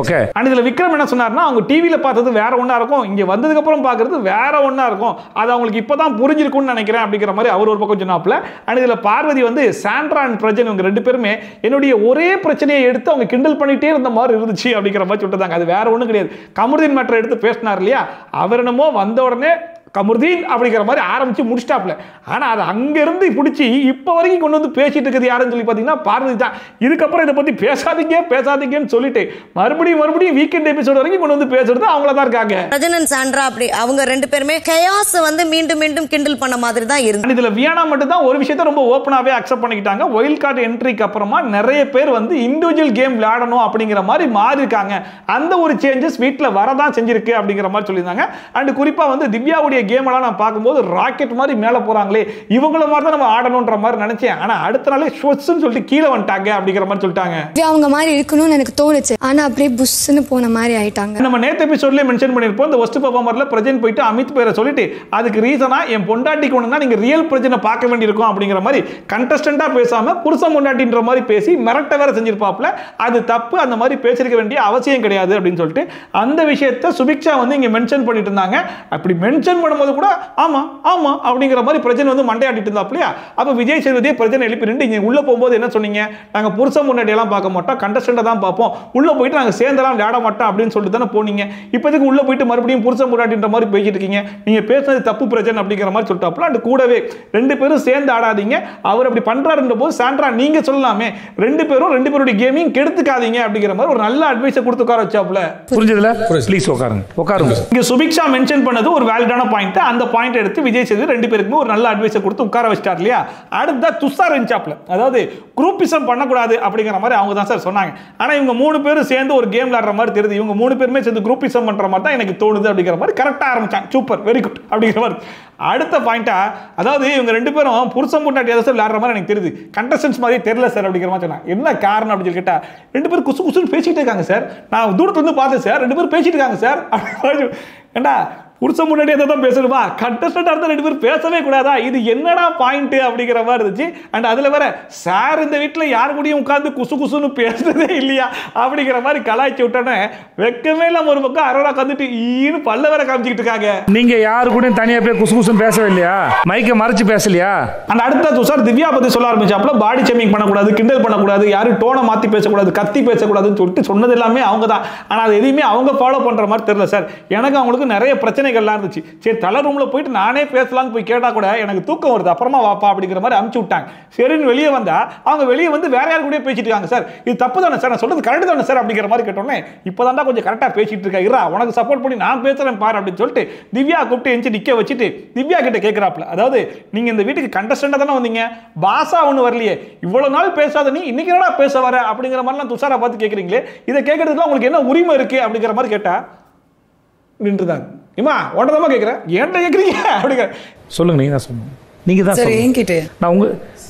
ஓகே. அண்ட் இதுல விக்ரம் என்ன சொன்னார்னா, அவங்க டிவில பார்த்தது வேற ஒண்ணா இருக்கும், இங்க வந்ததுக்கு அப்புறம் பார்க்கிறது வேற ஒண்ணா இருக்கும், அது அவங்களுக்கு இப்பதான் புரிஞ்சிருக்கும்னு நினைக்கிறேன் அப்படிங்கிற மாதிரி அவர் ஒரு பக்கம் சொன்னாப்ல. அண்ட் இதுல பார்வதி வந்து சாண்ட்ரா அண்ட் பிரஜன் இவங்க 2 பேருமே என்னுடைய ஒரே பிரச்சனையை எடுத்து அவங்க கிண்டல் பண்ணிட்டே இருந்த மாதிரி இருந்துச்சு அப்படிங்கிற மாதிரி சொல்லிட்டாங்க. அது வேற ஒண்ணும் கிடையாது, கமருதீன் மேட்டர் எடுத்து பேசினார் இல்லையா, அவர் என்னமோ வந்த உடனே கமருதீன் அப்படிங்கிற மாதிரி ஆரம்பிச்சு முடிச்சிட்டாப்ல. ஆனா அது அங்க இருந்து பிடிச்சி இப்ப வரைக்கும் கொண்டு வந்து பேசிட்டு இருக்குது யாருன்னு சொல்லி பாத்தீங்கன்னா பார்வதி தான். இதுக்கப்புறம் இதை பத்தி பேசாதீங்கன்னு சொல்லிட்டு மறுபடியும் வீக்கெண்ட் எபிசோட் வரைக்கும் கொண்டு வந்து பேசுறது அவங்கள தான் இருக்காங்க. பிரஜனன் சாண்ட்ரா அப்படி அவங்க 2 பேருமே கயாஸ் வந்து மீண்டும் கிண்டல் பண்ண மாதிரி தான் இருந்து. இதுல வியானா மட்டும் தான் ஒரு விஷயத்தை ரொம்ப ஓப்பனாவே அக்செப்ட் பண்ணிக்கிட்டாங்க. ஒயில்ட் கார்டு என்ட்ரிக்கு அப்புறமா நிறைய பேர் வந்து இண்டிவிஜுவல் கேம் விளையாடணும் அப்படிங்கிற மாதிரி மாறி இருக்காங்க. அந்த ஒரு சேஞ்சஸ் வீட்ல வரதான் செஞ்சிருக்கு அப்படிங்கிற மாதிரி சொல்லியிருந்தாங்க. அண்ட் குறிப்பா வந்து திவ்யாவுடைய கேம் எல்லாம் நான் பார்க்கும்போது ராக்கெட் மாதிரி மேல போறாங்களே, இவங்கள மாதிரி தான் நம்ம ஆடணும்ன்ற மாதிரி நினைச்சேன். ஆனா அடுத்த நாளே ஷோட்ஸ்னு சொல்லிட்டு கீழே வந்துட்டாங்க அப்படிங்கிற மாதிரி சொல்லிட்டாங்க. அவங்க மாதிரி இருக்கணும்னு எனக்கு தோணுச்சு, ஆனா அப்படியே புஷ்னு போன மாதிரி ஆயிட்டாங்க. நம்ம நேத்து எபிசோட்லயே மென்ஷன் பண்ணிருப்போம், இந்த ஒஸ்ட் பெர்ஃபார்மர்ல பிரஜன் போயிட்டு அமித் பேரை சொல்லிட்டு அதுக்கு ரீசனா என் பொண்டாட்டிக்கு ஒண்ணுனா நீங்க ரியல் பிரஜனை பார்க்க வேண்டியிருக்கும் அப்படிங்கிற மாதிரி கண்டஸ்டன்டா பேசாம புருஷன் பொண்டாட்டின்ற மாதிரி பேசி மிரட்ட வேற செஞ்சிருப்பாப்ல. அது தப்பு, அந்த மாதிரி பேசிருக்க வேண்டிய அவசியம் கிடையாது அப்படின்னு சொல்லிட்டு அந்த விஷயத்தை சுபிக்ஷா வந்து இங்க மென்ஷன் பண்ணிட்டு இருந்தாங்க. அப்படி மென்ஷன் பண்ணும்போது கூட ஆமா ஆமா அப்படிங்கிற மாதிரி பிரச்சனை வந்து மண்டையாட்டிட்டு இருந்தாப்லையா. அப்ப விஜய் சேதுபதியே பிரச்சனை எழுப்பி நின்று இங்க உள்ள போகும்போது என்ன சொன்னீங்க, நாங்க புருஷன் முன்னாடி எல்லாம் பார்க்க மாட்டோம், கண்டஸ்டன்ட்டை தான் பார்ப்போம், உள்ள போயிட்டு நாங்க சேர்ந்தெல்லாம் விளையாட மாட்டோம் அப்படின்னு சொல்லிட்டு தானே போனீங்க. இப்போதைக்கு உள்ள போயிட்டு மறுபடியும் புருஷன் முன்னாடின்ற மாதிரி பேசிட்டு இருக்கீங்க, நீங்க பேசுனது தப்பு பிரச்சனை அப்படிங்கிற மாதிரி சொல்லிட்டாப்ல. அண்ட் கூடவே 2 பேரும் சேர்ந்து ஆடாதீங்க, அவர் அப்படி பண்றாருன்ற போது சாண்ட்ரா நீங்க சொல்லலாமே 2 பேருடைய கேமிங் கெடுத்துக்காதீங்க அப்படிங்கிற மாதிரி ஒரு நல்ல அட்வைஸை கொடுத்து உட்கார வச்சாப்ல. புரிஞ்சதுல? ப்ளீஸ் உட்காருங்க. இங்க சுபிக்ஷா மென்ஷன் பண்ணது ஒரு வேலிடான பாயிண்ட். அந்த பாயிண்ட் எடுத்து விஜய் சேதுபதி 2 பேருக்குமே ஒரு நல்ல அட்வைஸை கொடுத்து உட்கார வச்சிட்டார் இல்லையா. அடுத்த துஷார் இருந்துச்சாப்ல, அதாவது குரூப்பிசம் பண்ணக்கூடாது அப்படிங்கிற மாதிரி அவங்க தான் சார் சொன்னாங்க. ஆனா இவங்க 3 பேரும் சேர்ந்து ஒரு கேம் விளையாடுற மாதிரி தெரியுது, இவங்க 3 பேருமே சேர்ந்து குரூப்பிசம் பண்ற மாதிரி தான் எனக்கு தோணுது அப்படிங்கிற மாதிரி கரெக்டா ஆரம்பிச்சாங்க. சூப்பர், வெரி குட் அப்படிங்கிற மாதிரி. அடுத்த பாயிண்டா, அதாவது இவங்க 2 பேரும் புருஷன் பொண்டாட்டி ஏதாவது விளையாடுற மாதிரி எனக்கு தெரியுது, கண்டஸ்டன்ஸ் மாதிரி தெரியல சார் அப்படிங்கிற மாதிரி சொன்னாங்க. என்ன காரணம் அப்படின்னு சொல்லி கேட்டா 2 பேரும் குசுன்னு பேசிட்டு இருக்காங்க சார், நான் தூரத்துல இருந்து பார்த்தேன் சார், 2 பேரும் பேசிட்டு இருக்காங்க சார். ஏண்டா புருஷன் முன்னாடி தான் பேசணுமா, கண்டஸ்டன்ட் இருந்தா 2 பேர் பேசவே கூடாதா, இது என்னடா பாயிண்ட் அப்படிங்கிற மாதிரி இருந்துச்சு. அண்ட் அதுல வேற சார் இந்த வீட்டுல யாரு கூடயும் உட்கார்ந்து குசு குசுன்னு பேசுறதே இல்லையா அப்படிங்கிற மாதிரி கலாய்ச்சி விட்டோன்னே வெக்கமே இல்லாம ஒரு பக்கம் அரோரா கந்துட்டு ஈன்னு பல்ல வேற காமிச்சிட்டு இருக்காங்க. நீங்க யாரு கூட தனியா போய் குசு குசுன்னு பேசவே இல்லையா, மைக்க மறைச்சு பேசலையா? அண்ட் அடுத்த துஷார் திவ்யா பத்தி சொல்ல ஆரம்பிச்சாப்ல, பாடி ஷேமிங் பண்ணக்கூடாது, கிண்டல் பண்ணக்கூடாது, யாரும் டோனை மாத்தி பேசக்கூடாது, கத்தி பேசக்கூடாதுன்னு சொல்லிட்டு சொன்னது எல்லாமே அவங்க தான். ஆனா அது எதுவுமே அவங்க ஃபாலோ பண்ற மாதிரி தெரியல சார். எனக்கு அவங்களுக்கு நிறைய பிரச்சனைகள்லாம் இருந்துச்சு. சரி தலை ரூம்ல போயிட்டு நானே பேசலாம்னு போய் கேட்டா கூட எனக்கு தூக்கம் வருது, அப்புறமா வாப்பா அப்படிங்கிற மாதிரி அனுப்பிச்சு விட்டாங்க. சரின்னு வெளியே வந்தா அவங்க வெளியே வந்து வேற யாரு கூட பேசிட்டு இருக்காங்க. சார் இது தப்பு தானே சார், நான் சொல்றது கரெக்ட் தானே சார் அப்படிங்கிற மாதிரி கேட்டோன்னே இப்போதான்டா கொஞ்சம் கரெக்டா பேசிட்டு இருக்கா, இரா உனக்கு சப்போர்ட் பண்ணி நான் பேசுறேன் பாரு அப்படின்னு சொல்லிட்டு திவ்யா கூப்பிட்டு எஞ்சி நிக்க வச்சுட்டு திவ்யா கிட்ட கேட்கிறாப்ல, அதாவது நீங்க இந்த வீட்டுக்கு கண்டஸ்டண்டா தானே வந்தீங்க, பாசா ஒண்ணு வரலையே, இவ்வளவு நாள் பேசாத நீ இன்னைக்கு என்னடா பேச வர அப்படிங்கிற மாதிரிலாம் துஷாரா பார்த்து கேட்கறீங்களே, இதை கேட்கறதுக்கு உங்களுக்கு என்ன உரிமை இருக்கு அப்படிங்கிற மாதிரி கேட்டா நின்றுதாங்க. ஏமா ஓட்டதாமா கேட்கிறேன், ஏன்டா கேட்கறீங்க அப்படிங்கிற. சொல்லுங்க, நீங்க தான் சொல்லுங்க. நீங்க தான் சரி என்கிட்ட நான் உங்க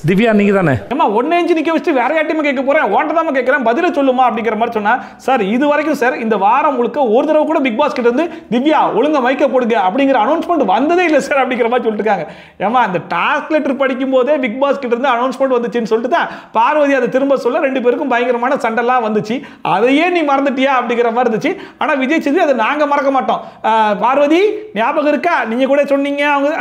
திவ்யா நீங்க தானே ஏமா ஒன்னு இன்ச்சு நிக்க வச்சு வேற யார்ட்டையுமே கேட்க போறேன், ஓட்டதாம கேட்கறேன், பதில சொல்லுமா அப்படிங்கிற மாதிரி சொன்னா, சார் இது வரைக்கும் சார் இந்த வாரம் முழுக்க ஒரு தடவை கூட பிக் பாஸ் கிட்ட இருந்து திவ்யா ஒழுங்கா மைக்க போடுங்க அப்படிங்கிற அனௌன்ஸ்மெண்ட் வந்ததே இல்லை சார் அப்படிங்கிற மாதிரி சொல்லிட்டு இருக்காங்க. ஏமா அந்த டாஸ்க் லெட்டர் படிக்கும் போதே பிக் பாஸ் கிட்ட இருந்து அனௌன்ஸ்மெண்ட் வந்துச்சுன்னு சொல்லிட்டு தான் பார்வதி அதை திரும்ப சொல்ல 2 பேருக்கும் பயங்கரமான சண்டைலாம் வந்துச்சு. அதையே நீ மறந்துட்டியா அப்படிங்கிற மாதிரி இருந்துச்சு. ஆனா விஜய் சேதுபதி அதை நாங்க மறக்க மாட்டோம். பார்வதி ஞாபகம் இருக்கா, நீங்க கூட சொன்னீங்க அவங்க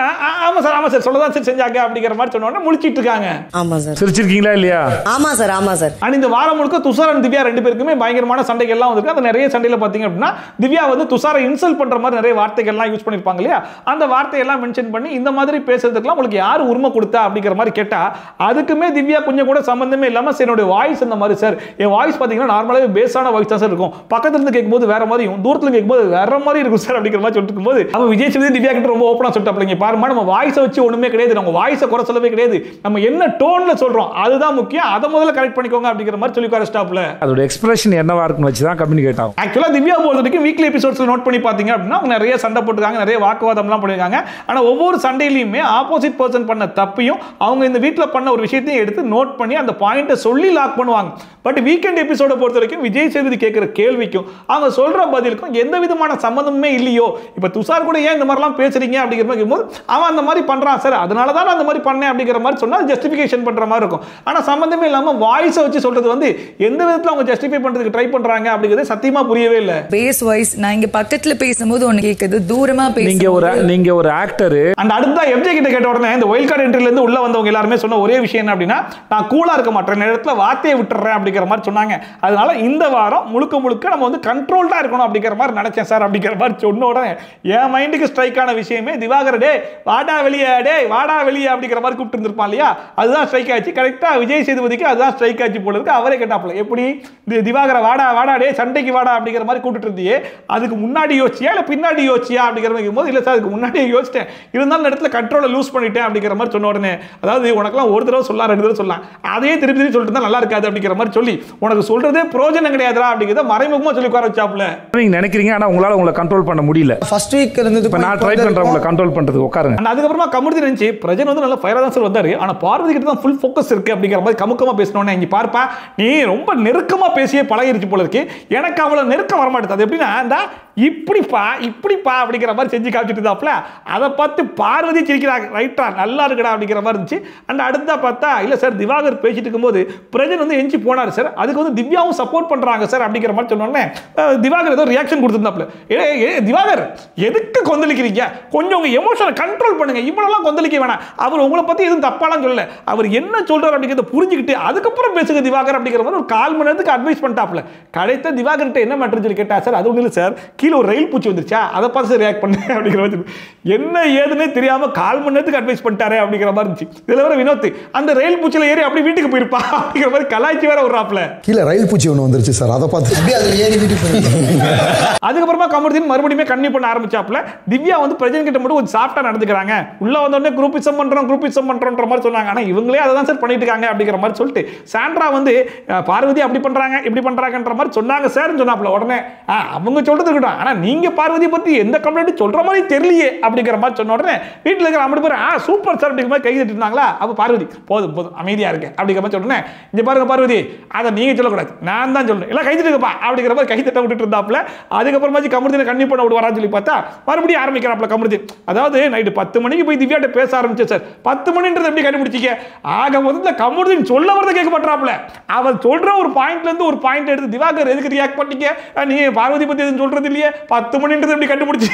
ஆமா சார் சொல்லதான் சார் செஞ்சாங்க அப்படிங்கிற மாதிரி சொன்ன உடனே முழிச்சிட்டு இருக்காங்க. ஆமா சார். சிரிச்சிருக்கீங்களா இல்லையா? ஆமா சார் ஆமா சார். அண்ட் இந்த வாரம் முழுக்க துஷார் அண்ட் திவ்யா 2 பேருக்குமே பயங்கரமான சண்டைகள் எல்லாம் வந்திருக்கு. அந்த நிறைய சண்டையில பாத்தீங்க அப்படின்னா திவ்யா வந்து துஷாரை இன்சல்ட் பண்ற மாதிரி நிறைய வார்த்தைகள் எல்லாம் யூஸ் பண்ணிருப்பாங்க இல்லையா, அந்த வார்த்தையெல்லாம் மென்ஷன் பண்ணி இந்த மாதிரி பேசுறதுக்குலாம் உங்களுக்கு யாரு உரிமை கொடுத்தா அப்படிங்கிற மாதிரி கேட்டா அதுக்குமே திவ்யா கொஞ்சம் கூட சம்பந்தமே இல்லாம என்னோட வாய்ஸ் அந்த மாதிரி சார், என் வாய்ஸ் பாத்தீங்கன்னா நார்மலாவே பேஸான வாய்ஸ் தான் சார் இருக்கும், பக்கத்துல இருந்து கேட்கும்போது வேற மாதிரியும் தூரத்துல கேட்கும்போது வேற மாதிரி இருக்கும் சார் அப்படிங்கிற மாதிரி சொல்லிட்டு இருக்கும்போது அவன் விஜய் சேதுபதி திவ்யா கிட்ட ரொம்ப ஓப்பனா சொல்லிட்டாப்ல, பாருமா நம்ம வாய்ஸை வச்சு ஒண்ணுமே கிடையாது, நம்ம வாய்ஸை குறை சொல்லவே கிடையாது, நம்ம என்ன டோன்ல சொல்றோம் அதுதான் முக்கியம், அதை முதல்ல கரெக்ட் பண்ணிக்கோங்க அப்படிங்கிற மாதிரி சொல்லி ஸ்டாப்ல அதோட எக்ஸ்பிரஷன் என்னவா இருக்குன்னு வச்சு தான் கம்யூனிகேட் ஆகும். ஆக்சுவலா திவ்யா பொறுத்தவரைக்கும் வீக்லி எபிசோட்ஸ்ல நோட் பண்ணி பாத்தீங்க அப்படின்னா அவங்க நிறைய சண்டை போட்டுருக்காங்க, நிறைய வாக்குவாதம்லாம் பண்ணிருக்காங்க. ஆனா ஒவ்வொரு சண்டையிலுமே ஆப்போசிட் பர்சன் பண்ண தப்பையும் அவங்க இந்த வீட்டில் பண்ண ஒரு விஷயத்தையும் எடுத்து நோட் பண்ணி அந்த பாயிண்ட்டை சொல்லி லாக் பண்ணுவாங்க. பட் வீக்கெண்ட் எபிசோட பொறுத்த வரைக்கும் விஜய் சேதுபதி கேட்கிற கேள்விக்கும் அவங்க சொல்ற பதிலுக்கும் எந்த விதமான சம்பந்தமே இல்லையோ, இப்ப துஷார் கூட ஏன் இந்த மாதிரிலாம் பேசுறீங்க அப்படிங்கிற மாதிரி போது அவன் அந்த மாதிரி பண்றான் சார், அதனால தான் நான் அந்த மாதிரி பண்ணேன் அப்படிங்கிற மாதிரி சொன்னா ஜஸ்டிஃபிகேஷன் பண்ற மாதிரி இருக்கும். ஆனா சம்பந்தமே இல்லாம வாய்ஸை வச்சு சொல்றது வந்து எந்த விதத்துல அவங்க ஜஸ்டிஃபை பண்றதுக்கு ட்ரை பண்றாங்க அப்படிங்கிறது சத்தியமா புரியவே இல்லை. பேஸ் வாய்ஸ் நான் இங்க பக்கத்துல பேசும்போது ஒன்னு கேக்குது, தூரமா நீங்க ஒரு ஆக்டர். அண்ட் அடுத்த எஃப்ஜே கிட்ட கேட்ட உடனே இந்த வைல்ட் கார்டு என்ட்ரில இருந்து உள்ள வந்தவங்க எல்லாரும் சொன்ன ஒரே விஷயம் என்ன அப்படின்னா, நான் கூலா இருக்க மாட்டேன், நேரத்துல வார்த்தையை விட்டுறேன் அப்படிங்கிற மாதிரி சொன்னாங்க. அதனால இந்த வாரம் முழுக்க முழுக்க நம்ம வந்து கண்ட்ரோல்டா இருக்கணும் அப்படிங்கிற மாதிரி நினைச்சேன் சார் அப்படிங்கிற மாதிரி சொன்ன உடனே என் மைண்டுக்கு ஸ்ட்ரைக் ஆன விஷயமே திவாகர் டே வாடா வெளியே டே வாடா வெளியே அப்படிங்கிற மாதிரி கூப்பிட்டு இருந்திருப்பான் இல்லையா, அதுதான் ஸ்ட்ரைக் ஆச்சு. கரெக்டா விஜய் சேதுபதிக்கு அதுதான் ஸ்ட்ரைக் ஆச்சு போல இருக்கு. அவரே கேட்டாப்ல, எப்படி திவாகர வாடா வாடா டே சண்டைக்கு வாடா அப்படிங்கிற மாதிரி கூப்பிட்டு இருந்தியே, அதுக்கு முன்னாடி யோசிச்சியா இல்ல பின்னாடி யோசிச்சியா அப்படிங்கிற மாதிரி போது, இல்ல சார் அதுக்கு முன்னாடியே யோசிச்சேன், இருந்தாலும் இடத்துல கண்ட்ரோலை லூஸ் பண்ணிட்டேன் அப்படிங்கிற மாதிரி சொன்ன உடனே, அதாவது உனக்கெல்லாம் ஒரு தடவை சொல்லலாம் 2 தடவை சொல்லலாம், அதே திருப்பி திருப்பி சொல்லிட்டு இருந்தா நல்லா இருக்காது அப்படிங்கிற மாதிரி சொல்லி உனக்கு சொல்றதே பிரயோஜனம் கிடையாதுடா அப்படிங்கிறத மறைமுகமா சொல்லி உட்கார வச்சாப்ல. நீங்க நினைக்கிறீங்க ஆனா உங்களால உங்களை கண்ட்ரோல் பண்ண முடியல. ஃபர்ஸ்ட் வீக் இருந்தது இப்ப நான் ட்ரை பண்றேன் உங்களை கண்ட்ரோல் பண்றதுக்கு உட்காருங்க. அதுக்கப்புறமா கமுர்தி நினைச்சு பிரஜன் வந்து நல்ல ஃபயரா தான் சார் வந்தாரு, ஆனா பார்வதி கிட்ட தான் ஃபுல் ஃபோக்கஸ் இருக்கு அப்படிங்கிற மாதிரி கமுக்கமா பேசணும்னே, இங்க பார்ப்பா நீ ரொம்ப நெருக்கமா பேசியே பழகிருச்சு போல இருக்கு, எனக்கு அவ்வளவு நெருக்கம் வர மாட்டேது. அது எப்படின்னா இப்படிப்பா அப்படிங்கிற மாதிரி செஞ்சு காமிச்சிட்டு இருந்தாப்ல, அதை பார்த்து பார்வதி சிரிக்கிறாங்க, ரைட்டா நல்லா இருக்குடா அப்படிங்கிற மாதிரி இருந்துச்சு. அண்ட் அடுத்தா பார்த்தா இல்ல சார் திவாகர் பேசிட்டு இருக்கும்போது பிரஜன் வந்து எஞ்சி போனாரு சார், அதுக்கு வந்து திவ்யாவும் சப்போர்ட் பண்றாங்க சார் அப்படிங்கிற மாதிரி சொன்னோடனே திவாகர் ஏதோ ரியாக்ஷன் கொடுத்துருந்தாப்ல, திவாகர் எதுக்கு கொந்தளிக்கிறீங்க, கொஞ்சம் உங்க எமோஷனை கண்ட்ரோல் பண்ணுங்க, இவ்வளவுலாம் கொந்தளிக்க வேணாம், அவர் உங்களை பத்தி எதுவும் தப்பாலாம் சொல்லல, அவர் என்ன சொல்றாரு அப்படிங்கிறத புரிஞ்சுக்கிட்டு அதுக்கப்புறம் பேசுங்க திவாகர் அப்படிங்கிற மாதிரி ஒரு 1/4 மணி நேரத்துக்கு அட்வைஸ் பண்ணிட்டாப்ல. கடைத்த திவாகர் கிட்ட என்ன மேட்டர் சொல்லி கேட்டா, சார் அது ஒண்ணு இல்ல சார், கீழே ஒரு ரயில் பூச்சி வந்துருச்சா அதை பார்த்து ரியாக்ட் பண்ண அப்படிங்கிற மாதிரி, என்ன ஏதுன்னே தெரியாம 1/4 மணி நேரத்துக்கு அட்வைஸ் பண்ணிட்டாரு அப்படிங்கிற மாதிரி இருந்துச்சு. இதுல வர வினோத் அந்த ரயில் பூச்சில ஏறி அப்படி வீட்டுக்கு போயிருப்பா அப்படிங்கிற மாதிரி கலாய்ச்சி வேற விடுறாப்ல, கீழே ரயில் பூச்சி ஒன்று வந்துருச்சு சார், அதை பார்த்து அப்படியே அதில் ஏறி வீட்டுக்கு அதுக்கப்புறமா கமருதீன் மறுபடியும் கண்ணி பண்ண ஆரம்பிச்சாப்ல. திவ்யா வந்து பிரஜன் கிட்ட மட்டும் கொஞ்சம் சாஃப்டா நடந்துக்கிறாங்க, உள்ள வந்த உடனே குரூப்பிசம் பண்றோன்ற மாதிரி சொன்னாங்க. ஆனா இவங்களே அதை தான் சார் பண்ணிட்டு இருக்காங்க அப்படிங்கிற மாதிரி சொல்லிட்டு சாண்ட்ரா வந்து பார்வதி அப்படி பண்றாங்க இப்படி பண்றாங்கன்ற மாதிரி சொன்னாங்க சார் சொன்னாப்ல. உடனே அவங்க சொல்றது இருக்கட்டும், ஆனா நீங்க பார்வதி பத்தி எந்த கம்ப்ளைண்ட் சொல்ற மாதிரி தெரியலையே அப்படிங்கிற மாதிரி சொன்ன உடனே வீட்டில் இருக்கிற 50 பேர் சூப்பர் சார் அப்படிங்கிற மாதிரி கை தட்டி இருந்தாங்களா. அப்ப பார்வதி போதும் போதும் அமைதியா இருக்கு அப்படிங்கிற மாதிரி சொன்னேன். இங்க பாருங்க பார்வதி, அதை நீங்க சொல்லக்கூடாது, நான் தான் சொல்லணும், எல்லாம் கை தட்டுப்பா அப்படிங்கிற மாதிரி கை தட்ட விட்டுட்டு இருந்தாப்ல. அதுக்கப்புறமா கமருதீனை கண்ணி பண்ண விடுவாரான்னு சொல்லி பார்த்தா மறுபடியும் ஆரம்பிக்கிறாப்ல கமருதீன். அதாவது நைட்டு 10 மணிக்கு போய் திவ்யாட்ட பேச ஆரம்பிச்சேன் சார். 10 மணின்றது எப்படி கண்டுபிடிச்சிக்க? ஆக முதல்ல கமருதீன் சொல்ல வரதை கேட்க மாட்டாப்ல. அவர் சொல்ற ஒரு பாயிண்ட்ல இருந்து ஒரு பாயிண்ட் எடுத்து திவாகர் எதுக்கு ரியாக்ட் பண்ணிக்க, நீங்க பார்வதி பத்தி எதுவும் சொல்றது இல்லையே, 10 மணின்றது எப்படி கண்டுபிடிச்சி?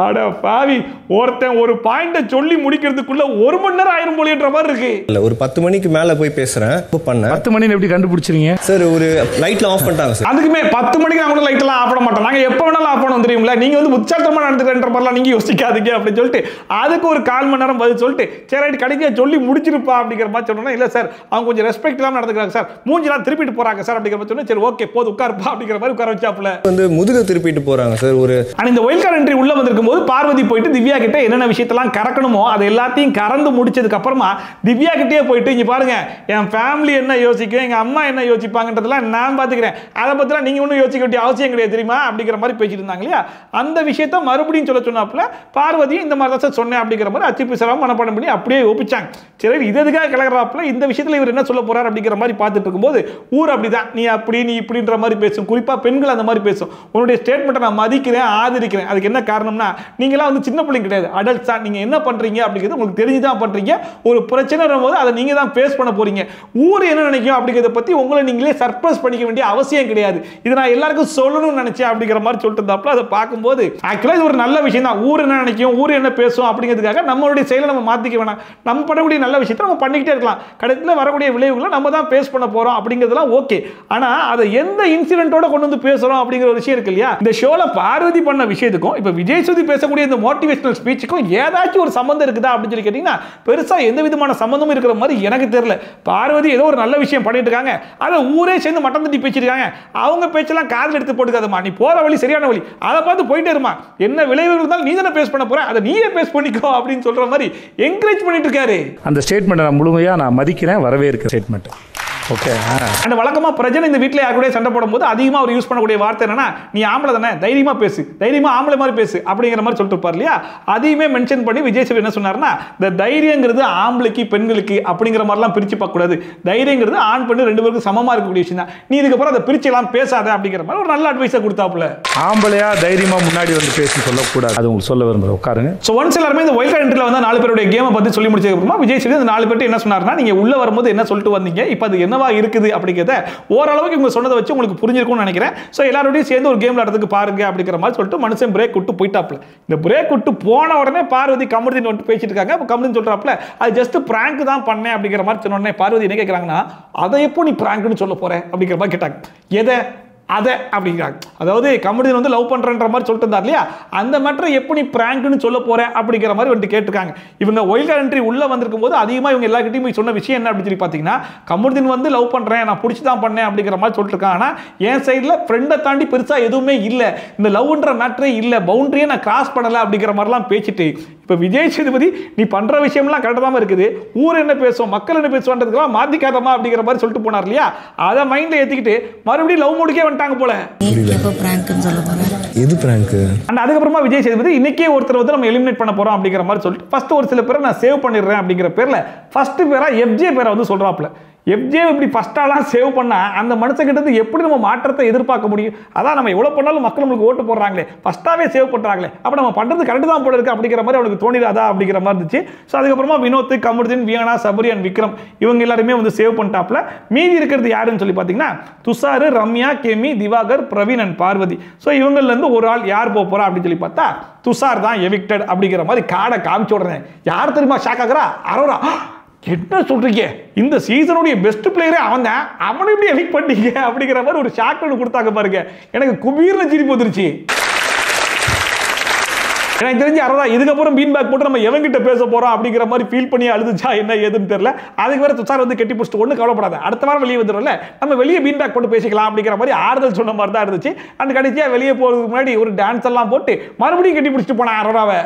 அட பாவி, ஒருத்தன் ஒரு பாயிண்ட சொல்லி முடிக்கிறதுக்குள்ள 1 மணி நேரம் ஆயிரம் போலின்ற மாதிரி இருக்கு. இல்ல ஒரு 10 மணிக்கு மேல போய் பேசுறேன் பண்ண 10 மணி எப்படி கண்டுபிடிச்சிருங்க சார்? ஒரு லைட்ல ஆஃப் பண்ணிட்டாங்க சார். அதுக்குமே 10 மணிக்கு அவங்க லைட் எல்லாம் ஆஃப் பண்ண மாட்டோம், நாங்க எப்ப வேணாலும் ஆஃப் பண்ண தெரியுங்களா. நீங்க வந்து உச்சாட்டமா நடந்துக்கிற மாதிரிலாம் நீங்க யோசிக்காதீங்க அப்படின்னு சொல்லிட்டு அதுக்கு ஒரு 1/4 மணி நேரம் பதில் சொல்லிட்டு சரி கடைசியா சொல்லி முடிச்சிருப்பா அப்படிங்கிற மாதிரி சொன்னா, இல்ல சார் அவங்க கொஞ்சம் ரெஸ்பெக்ட் இல்லாம நடந்துக்கிறாங்க சார், மூஞ்சிலாம் திருப்பிட்டு போறாங்க சார் அப்படிங்கிற மாதிரி சொன்னா, சரி ஓகே போது உட்காருப்பா அப்படிங்கிற மாதிரி உட்கார வச்சாப்ல. வந்து முதுக திருப்பிட்டு போறாங்க சார். ஒரு இந்த ஒயில்ட் கார்டு என்ட்ரி உள்ள வந்திருக்கும் போது பார்வதி போயிட்டு திவ்யா கிட்ட என்னென்ன விஷயத்தெல்லாம் கறக்கணுமோ அது எல்லாத்தையும் கறந்து முடிச்சதுக்கு அப்புறமா திவ்யா கிட்டே போயிட்டு இங்க பாருங்க என் ஃபேமிலி என்ன யோசிக்கும், எங்க அம்மா என்ன யோசிப்பாங்கன்றதெல்லாம் நான் பாத்துக்கிறேன், அதை பத்திலாம் நீங்க ஒன்றும் யோசிக்க வேண்டிய அவசியம் கிடையாது தெரியுமா அப்படிங்கிற மாதிரி பேசிட்டு இருந்தாங்க இல்லையா. அந்த விஷயத்த மறுபடியும் சொல்ல சொன்னாப்ல பார்வதியும் இந்த மாதிரி தான் சொன்னேன் அப்படிங்கிற மாதிரி அச்சு பிசராம மனப்பாடம் பண்ணி அப்படியே ஒப்பிச்சாங்க. சரி இது எதுக்காக கிளறாப்ல, இந்த விஷயத்துல இவர் என்ன சொல்ல போறாரு அப்படிங்கிற மாதிரி பார்த்துட்டு இருக்கும்போது ஊர் அப்படிதான் நீ அப்படி நீ இப்படின்ற மாதிரி பேசும், குறிப்பா பெண்கள் அந்த மாதிரி பேசும். உன்னுடைய ஸ்டேட்மெண்ட்டை நான் மதிக்கிறேன் ஆதரிக்கிறேன். அதுக்கு என்ன காரணம்னா நீங்களாம் வந்து சின்ன பிள்ளைங்க கிடையாது, அடல்ட்ஸ் தான். நீங்க என்ன பண்றீங்க அப்படிங்கிறது உங்களுக்கு தெரிஞ்சுதான் பண்றீங்க. ஒரு பிரச்சனை வரும்போது அதை நீங்க தான் ஃபேஸ் பண்ண போறீங்க. ஊர் என்ன நினைக்கும் அப்படிங்கிறத பத்தி உங்களை நீங்களே சர்ப்ரைஸ் பண்ணிக்க வேண்டிய அவசியம் கிடையாது. இதை நான் எல்லாருக்கும் சொல்லணும்னு நினைச்சேன் அப்படிங்கிற மாதிரி சொல்லிட்டு இருந்தாப்ல. அதை பார்க்கும்போது ஆக்சுவலா இது ஒரு நல்ல விஷயம் தான். ஊர் என்ன நினைக்கும், ஊர் என்ன பேசும் அப்படிங்கிறதுக்காக நம்மளுடைய செயலை நம்ம மாத்திக்க வேணாம். நம்ம பண்ணக்கூடிய நல்ல விஷயத்தை நம்ம பண்ணிக்கிட்டே இருக்கலாம். கடைசியில் வரக்கூடிய விளைவுகளை நம்ம தான் ஃபேஸ் பண்ண போறோம் அப்படிங்கிறதுலாம் ஓகே. ஆனா அதை எந்த இன்சிடென்ட்டோட கொண்டு வந்து பேசுறோம் அப்படிங்கிற ஒரு விஷயம் இருக்கு இல்லையா. இந்த ஷோல பார்வதி பண்ண விஷயத்துக்கும் இப்ப விஜய் சேதுபதி பேசக்கூடிய இந்த மோட்டிவேஷனல் ஸ்பீச்சுக்கும் ஏதாச்சும் ஒரு சம்பந்தம் இருக்குதா அப்படின்னு சொல்லி கேட்டீங்கன்னா பெருசா எந்த விதமான சம்பந்தமும் இருக்கிற மாதிரி எனக்கு தெரியல. பார்வதி ஏதோ ஒரு நல்ல விஷயம் பண்ணிட்டு இருக்காங்க, அதை ஊரே சேர்ந்து மட்டம் தட்டி பேசிருக்காங்க. அவங்க பேச்செல்லாம் காதில் எடுத்து போட்டுக்காதமா, நீ போற வழி சரியான வழி, அதை பார்த்து போயிட்டே இருமா, என்ன விளைவுகள் இருந்தாலும் நீ தானே பேஸ் பண்ண போற, அதை நீயே பேஸ் பண்ணிக்கோ அப்படின்னு சொல்ற மாதிரி என்கரேஜ் பண்ணிட்டு இருக்காரு. அந்த ஸ்டேட்மெண்ட் நான் முழுமையா நான் மதிக்கிறேன், வரவேற்கிற ஸ்டேட்மெண்ட். ஓகே. அந்த வழக்கமா பிரஜன் இந்த வீட்டில் யார் கூட சண்டை போடும்போது அதிகமாக அவர் யூஸ் பண்ணக்கூடிய வார்த்தை என்னன்னா, நீ ஆம்பளை தானே தைரியமா பேசு, தைரியமா ஆம்பளை மாதிரி பேசு அப்படிங்கிற மாதிரி சொல்லிட்டு இருப்பார் இல்லையா. அதையுமே மென்ஷன் பண்ணி விஜய் சேதுபதி என்ன சொன்னார்னா, இந்த தைரியங்கிறது ஆம்பளைக்கு பெண்களுக்கு அப்படிங்கிற மாதிரிலாம் பிரிச்சு பார்க்க கூடாது, தைரியங்கிறது ஆண் பெண்ணு 2 பேருக்கும் சமமா இருக்கக்கூடிய விஷயம் தான், நீ இதுக்கப்புறம் அதை பிரிச்சு எல்லாம் பேசாத அப்படிங்கிற மாதிரி ஒரு நல்ல அட்வைஸை கொடுத்தாப்புல. ஆம்பளையா தைரியமா முன்னாடி வந்து பேசி சொல்லக்கூடாது, அது உங்களுக்கு சொல்ல விரும்புறேன். உட்காருங்க. ஸோ ஒன்ஸ் எல்லாருமே இந்த ஒயில்ட் கார்டு என்ட்ரில வந்து 4 பேருடைய கேமை பத்தி சொல்லி முடிச்சதுக்கு அப்புறமா விஜய் சேதுபதி இந்த 4 பேர்ட்ட என்ன சொன்னார்னா, நீங்க உள்ள வரும்போது என்ன சொல்லிட்டு வந்தீங்க, இப்போ அது என்னவா இருக்குது அப்படிங்கிறத ஓரளவுக்கு இவங்க சொன்னதை வச்சு உங்களுக்கு புரிஞ்சிருக்கும்னு நினைக்கிறேன். ஸோ எல்லாரோடையும் சேர்ந்து ஒரு கேம் விளையாடுறதுக்கு பாருங்க அப்படிங்கிற மாதிரி சொல்லிட்டு மனுஷன் பிரேக் விட்டு போயிட்டாப்ல. இந்த பிரேக் விட்டு போன உடனே பார்வதி கமருதீன் வந்து பேசிட்டு இருக்காங்க. அப்போ கமருதீன் சொல்றாப்ல, அது ஜஸ்ட் பிராங்க் தான் பண்ணேன் அப்படிங்கிற மாதிரி சொன்ன உடனே பார்வதி என்ன கேட்கறாங்கன்னா, அதை எப்போ நீ பிராங்க்னு சொல்ல போற அப்படிங்கிற மாதிரி கேட்டாங்க. எதை அதை அப்படிங்கிறாங்க. அதாவது கமருதீன் வந்து லவ் பண்றன்ற மாதிரி சொல்லிட்டு இருந்தார் இல்லையா, அந்த மேட்டரை எப்படி பிராங்க்னு சொல்ல போற அப்படிங்கிற மாதிரி வந்து கேட்டிருக்காங்க. இவங்க ஒயில்ட் கார்டு என்ட்ரி உள்ள வந்திருக்கும் போது அதிகமா இவங்க எல்லார்கிட்டையும் போய் சொன்ன விஷயம் என்ன அப்படின்னு சொல்லி பார்த்தீங்கன்னா, கமருதீன் வந்து லவ் பண்றேன், நான் பிடிச்சி தான் பண்ணேன் அப்படிங்கிற மாதிரி சொல்லிட்டு இருக்காங்க. ஆனா என் சைடில் ஃப்ரெண்டை தாண்டி பெருசா எதுவுமே இல்லை, இந்த லவ்ன்ற மேட்டரே இல்லை, பவுண்டரியே நான் கிராஸ் பண்ணல அப்படிங்கிற மாதிரிலாம் பேசிட்டு இப்போ விஜய் சேதுபதி நீ பண்ற விஷயம்லாம் கரெக்டாக தான் இருக்குது, ஊர் என்ன பேசும் மக்கள் என்ன பேசுவான்றதுக்கெல்லாம் மாத்திக்காதமா அப்படிங்கிற மாதிரி சொல்லிட்டு போனார் இல்லையா. அதை மைண்ட்ல ஏத்திக்கிட்டு மறுபடியும் லவ் மூடுக்கே வந்துட்டாங்க போல. எது பிராங்க்? அண்ட் அதுக்கப்புறமா விஜய் சேதுபதி இன்னைக்கே ஒருத்தர் வந்து நம்ம எலிமினேட் பண்ண போறோம் அப்படிங்கிற மாதிரி சொல்லிட்டு ஃபர்ஸ்ட் ஒரு சில பேரை நான் சேவ் பண்ணிடுறேன் அப்படிங்கிற பேர்ல ஃபர்ஸ்ட் பேரா எஃப்ஜே பேரை வந்து சொல்றாப்ல. எஃப்ஜே இப்படி ஃபர்ஸ்டாலாம் சேவ் பண்ணா அந்த மனுஷங்கிட்ட எப்படி நம்ம மாற்றத்தை எதிர்பார்க்க முடியும்? அதான் நம்ம எவ்வளவு பண்ணாலும் மக்கள் நம்மளுக்கு ஓட்டு போடுறாங்களே, ஃபர்ஸ்டாவே சேவ் பண்றாங்களே, அப்ப நம்ம பண்றது கரெக்ட் தான் போல இருக்கு அப்படிங்கிற மாதிரி அவனுக்கு தோணிடாதா அப்படிங்கிற மாதிரி இருந்துச்சு. ஸோ அதுக்கப்புறமா வினோத், கமருதீன், வியானா, சபரி அண்ட் விக்ரம் இவங்க எல்லாருமே வந்து சேவ் பண்ணிட்டாப்ல. மீதி இருக்கிறது யாருன்னு சொல்லி பார்த்தீங்கன்னா துஷார், ரம்யா, கெமி, திவாகர், பிரவீன் அண்ட் பார்வதி. ஸோ இவங்கள்ல இருந்து ஒரு ஆள் யார் போக போறா அப்படின்னு சொல்லி பார்த்தா துஷார் தான் எவிக்டட் அப்படிங்கிற மாதிரி காடை காமிச்சு விடுறேன். யார் தெரியுமா ஷாக் ஆகுறா? அரோரா. என்ன சொல்றீங்க, இந்த சீசனுடைய பெஸ்ட் பிளேயரே அவன் தான், அவனை எப்படி எவிக்ட் பண்ணீங்க அப்படிங்கிற மாதிரி ஒரு ஷாக் ஒன்று கொடுத்தாங்க பாருங்க. எனக்கு குபீர்னு சிரிப்பு வந்துருச்சு. எனக்கு தெரிஞ்சு அரோரா இதுக்கப்புறம் பீன் பேக் போட்டு நம்ம எவங்கிட்ட பேச போறோம் அப்படிங்கிற மாதிரி ஃபீல் பண்ணி அழுதுச்சா என்ன ஏதுன்னு தெரியல. அதுக்கு வேற துஷார் வந்து கெட்டி பிடிச்சிட்டு ஒன்றும் கவலைப்படாத, அடுத்த வாரம் வெளியே வந்துடும்ல, நம்ம வெளியே பீன் பேக் போட்டு பேசிக்கலாம் அப்படிங்கிற மாதிரி ஆறுதல் சொன்ன மாதிரி தான் இருந்துச்சு. அந்த கடைசியா வெளியே போறதுக்கு முன்னாடி ஒரு டான்ஸ் எல்லாம் போட்டு மறுபடியும் கெட்டி பிடிச்சிட்டு போனா அரோராவை.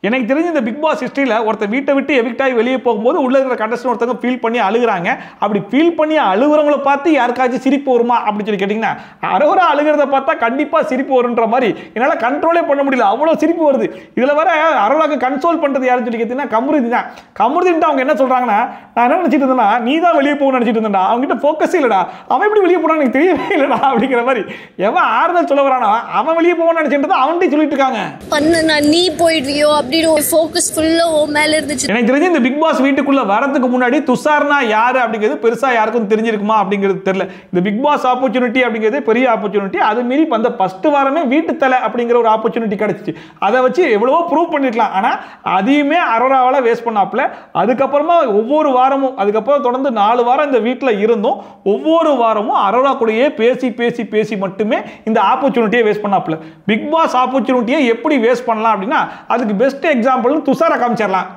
எனக்கு தெரிஞ்ச இந்த பிக் பாஸ் ஹிஸ்டரியில ஒருத்தர் வீட்டை விட்டு எவிக்ட் ஆகி வெளியே போகும்போது உள்ள இருக்கிற கண்டஸ்டன்ட் ஒருத்தவங்க ஃபீல் பண்ணி அழுகுறாங்க. அப்படி ஃபீல் பண்ணி அழுகுறவங்கள பார்த்து யாருக்காச்சும் சிரிப்பு வருமா அப்படின்னு சொல்லி கேட்டீங்கன்னா, அரோரா அழுகிறத பார்த்தா கண்டிப்பா சிரிப்பு வரும்ன்ற மாதிரி என்னால கண்ட்ரோலே பண்ண முடியல, அவ்வளவு சிரிப்பு வருது. இதுல வர அரோராக்கு கன்சோல் பண்றது யாருன்னு சொல்லி கேட்டீங்கன்னா கமருதீன் தான். கமருதீன் அவங்க என்ன சொல்றாங்கன்னா, நான் என்ன நினைச்சிட்டு இருந்தேன்னா நீ தான் வெளியே போகணும்னு நினைச்சிட்டு இருந்தா, அவங்க கிட்ட ஃபோக்கஸ் இல்லடா, அவன் எப்படி வெளியே போறான்னு எனக்கு தெரியவே இல்லடா அப்படிங்கிற மாதிரி எவன் ஆறுதல் சொல்ல வரானோ அவன் வெளியே போகணும்னு நினைச்சிட்டு அவன்கிட்ட சொல்லிட்டு இருக்காங்க. நீ போயிடுவியோ அப்படின்னு ஃபோக்கஸ் ஃபுல்லா ஓ மேல இருந்துச்சு. எனக்கு தெரிஞ்சு இந்த பிக் பாஸ் வீட்டுக்குள்ள வரதுக்கு முன்னாடி துஷார்னா யாரு அப்படிங்கிறது பெருசா யாருக்கும் தெரிஞ்சிருக்குமா அப்படிங்கிறது தெரியல. இந்த பிக் பாஸ் ஆப்பர்ச்சுனிட்டி அப்படிங்கிறது பெரிய ஆப்பர்ச்சுனிட்டி. அது மீறி அந்த ஃபர்ஸ்ட் வாரமே வீட்டு தலை அப்படிங்கிற ஒரு ஆப்பர்ச்சுனிட்டி கிடைச்சிச்சு. அதை வச்சு எவ்வளவோ ப்ரூவ் பண்ணிருக்கலாம். ஆனா அதையுமே அரோராவால வேஸ்ட் பண்ணாப்ல. அதுக்கப்புறமா ஒவ்வொரு வாரமும் அதுக்கப்புறம் தொடர்ந்து 4 வாரம் இந்த வீட்டில் இருந்தும் ஒவ்வொரு வாரமும் அரோரா கூடயே பேசி பேசி பேசி மட்டுமே இந்த ஆப்பர்ச்சுனிட்டியை வேஸ்ட் பண்ணாப்ல. பிக் பாஸ் ஆப்பர்ச்சுனிட்டியை எப்படி வேஸ்ட் பண்ணலாம் அப்படின்னா அதுக்கு பெஸ்ட் எக்ஸாம்பிள் துஷாரை காமிச்சிடலாம்.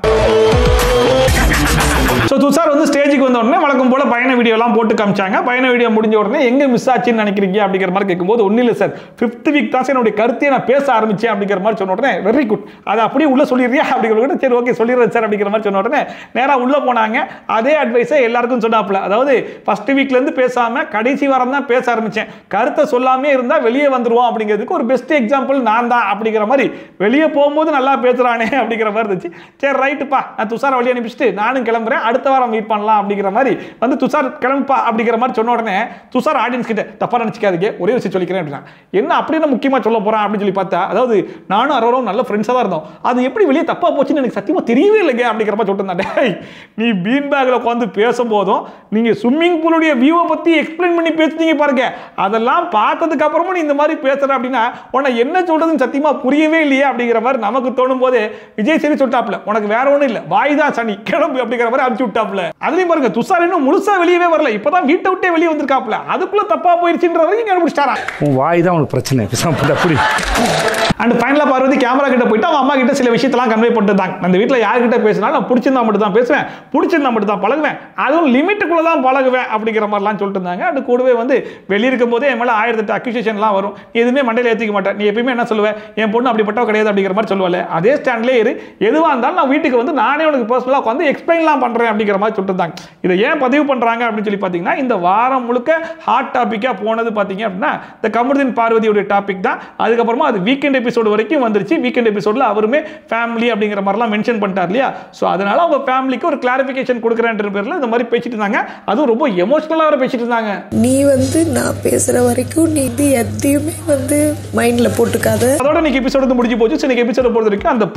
ஸோ துஷார் வந்து ஸ்டேஜுக்கு வந்த உடனே வழக்கம் போல பயண வீடியோலாம் போட்டு காமிச்சாங்க. பயண வீடியோ முடிஞ்ச உடனே எங்கே மிஸ் ஆச்சுன்னு நினைக்கிறீங்க அப்படிங்கிற மாதிரி கேட்கும்போது ஒன்றும் இல்லை சார், 5th வீக் தான் சார் என்னுடைய கருத்தையை நான் பேச ஆரம்பிச்சேன் அப்படிங்கிற மாதிரி சொன்ன உடனே வெரி குட், அதை அப்படியே உள்ள சொல்லிடுறியா அப்படிங்கிற, சரி ஓகே சொல்லிடுறேன் சார் அப்படிங்கிற மாதிரி சொன்ன உடனே நேராக உள்ள போனாங்க. அதே அட்வைஸை எல்லாருக்கும் சொன்னாப்ல. அதாவது ஃபர்ஸ்ட் வீக்லேருந்து பேசாமல் கடைசி வாரம் தான் பேச ஆரம்பித்தேன், கருத்தை சொல்லாமே இருந்தால் வெளியே வந்துடுவோம் அப்படிங்கிறதுக்கு ஒரு பெஸ்ட் எக்ஸாம்பிள் நான் தான் அப்படிங்கிற மாதிரி, வெளியே போகும்போது நல்லா பேசுகிறானே அப்படிங்கிற மாதிரி இருந்துச்சு. சரி ரைட்டுப்பா, நான் துஷாரை வழி அனுப்பிச்சிட்டு நானும் கிளம்புறேன், அடுத்த வாரம் மீட் பண்ணலாம் அப்படிங்கிற மாதிரி வந்து துஷார் கிளம்பா அப்படிங்கிற மாதிரி சொன்ன உடனே துஷார் ஆடியன்ஸ் கிட்ட தப்பா நினைச்சுக்காதீங்க, ஒரே விஷயம் சொல்லிக்கிறேன் அப்படின்னா என்ன அப்படின்னு முக்கியமா சொல்ல போறேன் அப்படின்னு சொல்லி பார்த்தா, அதாவது நானும் அரோராவும் நல்ல ஃப்ரெண்ட்ஸா தான் இருந்தோம், அது எப்படி வெளியே தப்பா போச்சுன்னு எனக்கு சத்தியமா தெரியவே இல்லைங்க அப்படிங்கிற மாதிரி சொல்லிட்டு நீ பீன் பேக்ல உட்காந்து பேசும்போதும் நீங்க ஸ்விம்மிங் பூலுடைய வியூவை பத்தி எக்ஸ்பிளைன் பண்ணி பேசுனீங்க பாருங்க, அதெல்லாம் பார்த்ததுக்கு அப்புறமும் நீ இந்த மாதிரி பேசுற அப்படின்னா உன்னை என்ன சொல்றதுன்னு சத்தியமா புரியவே இல்லையே அப்படிங்கிற மாதிரி நமக்கு தோணும் போது விஜய் சரி சொல்லிட்டாப்ல, உனக்கு வேற ஒன்றும் இல்லை, வாய் தான் சனி கிளம்பு அப்படிங்கிற மாதிரி அனுப்பிச்சு விட்டாப்ல. அதுலயும் பாருங்க துஷார் இன்னும் முழுசா வெளியவே வரல, இப்பதான் வீட்டை விட்டே வெளியே வந்திருக்காப்ல, அதுக்குள்ள தப்பா போயிருச்சுன்ற வரைக்கும் கண்டுபிடிச்சாரா. உன் வாய் தான் உனக்கு பிரச்சனை அப்படி. அண்ட் ஃபைனலா பார்வதி கேமரா கிட்ட போயிட்டு அவங்க அம்மா கிட்ட சில விஷயத்தெல்லாம் கன்வே பண்ணிட்டாங்க. அந்த வீட்டில் யார்கிட்ட பேசினாலும் நான் பிடிச்சிருந்தா மட்டும் தான் பேசுவேன், பிடிச்சிருந்தா மட்டும் தான் பழகுவேன், அதுவும் லிமிட்டுக்குள்ள தான் பழகுவேன் அப்படிங்கிற மாதிரிலாம் சொல்லிட்டு இருந்தாங்க. அது கூடவே வந்து வெளியே இருக்கும் போதே என் மேலே 1008 அக்யூசேஷன்லாம் வரும், எதுவுமே மண்டையில் ஏற்றிக்க மாட்டேன், நீ எப்பயுமே என்ன சொல்லுவேன், என் பொண்ணு அப்படிப்பட்டவ கிடையாது அப்படிங்கிற மாதிரி சொல்லுவாள், அதே ஸ்டாண்ட்லேயே இரு, எதுவாக இருந்தாலும் நான் வீட்டுக்கு வந்து நானே உனக்கு பர்சனலாக உட்காந்து எக்ஸ்பிளைன்லாம் பண்ணுறேன் அப்படிங்கிற மாதிரி சொல்லிட்டு இருந்தாங்க. இதை ஏன் பதிவு பண்ணுறாங்க அப்படின்னு சொல்லி பார்த்தீங்கன்னா, இந்த வாரம் முழுக்க ஹாட் டாப்பிக்காக போனது பார்த்தீங்க அப்படின்னா இந்த கமருதீன் பார்வதியுடைய டாபிக் தான். அதுக்கப்புறமா அது வீக்கெண்ட் எபிசோடு வரைக்கும் வந்துருச்சு. வீக்கெண்ட் எபிசோட்ல அவருமே ஃபேமிலி அப்படிங்கிற மாதிரிலாம் மென்ஷன் பண்ணிட்டார் இல்லையா. ஸோ அதனால அவங்க ஃபேமிலிக்கு ஒரு கிளாரிஃபிகேஷன் கொடுக்குறேன்ற பேரில் இந்த மாதிரி பேசிட்டு இருந்தாங்க. அதுவும் ரொம்ப எமோஷனலாக வர பேசிட்டு இருந்தாங்க. நீ வந்து நான் பேசுற வரைக்கும் நீ இது எதையுமே வந்து மைண்ட்ல போட்டுக்காத. அதோட இன்னைக்கு எபிசோடு வந்து முடிஞ்சு போச்சு. இன்னைக்கு எபிசோட பொறுத்த வரைக்கும் அந்த